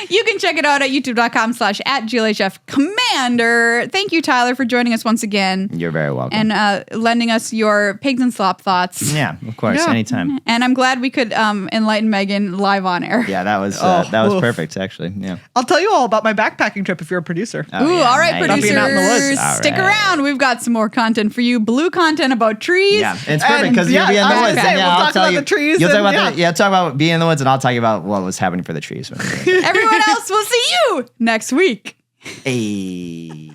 Speaker 1: You can check it out at youtube.com/@GLHF Commander. Thank you, Tyler, for joining us once again.
Speaker 3: You're very welcome.
Speaker 1: And lending us your pigs and slop thoughts.
Speaker 3: Yeah, of course,
Speaker 2: Yeah.
Speaker 3: anytime.
Speaker 1: And I'm glad we could enlighten Megan live on air.
Speaker 3: Yeah, that was
Speaker 2: oof.
Speaker 3: perfect, actually. Yeah.
Speaker 2: I'll tell you all about my backpacking trip if you're a producer.
Speaker 3: Oh,
Speaker 1: Ooh,
Speaker 3: yeah,
Speaker 1: all right,
Speaker 3: nice.
Speaker 2: Not being out in the woods.
Speaker 1: producers.
Speaker 3: All
Speaker 1: Stick
Speaker 3: right.
Speaker 1: around. We've got some more content for you. Blue content about trees.
Speaker 3: Yeah, it's perfect because
Speaker 2: And,
Speaker 3: you'll be in
Speaker 2: I
Speaker 3: the
Speaker 2: was
Speaker 3: woods.
Speaker 2: gonna say,
Speaker 3: and,
Speaker 2: we'll
Speaker 3: I'll
Speaker 2: talk
Speaker 3: tell
Speaker 2: about
Speaker 3: you,
Speaker 2: the trees
Speaker 3: You'll talk
Speaker 2: and-
Speaker 3: about talk about being in the woods, and I'll talk about what was happening for the trees.
Speaker 1: Everyone else, we'll see you next week.
Speaker 3: Hey.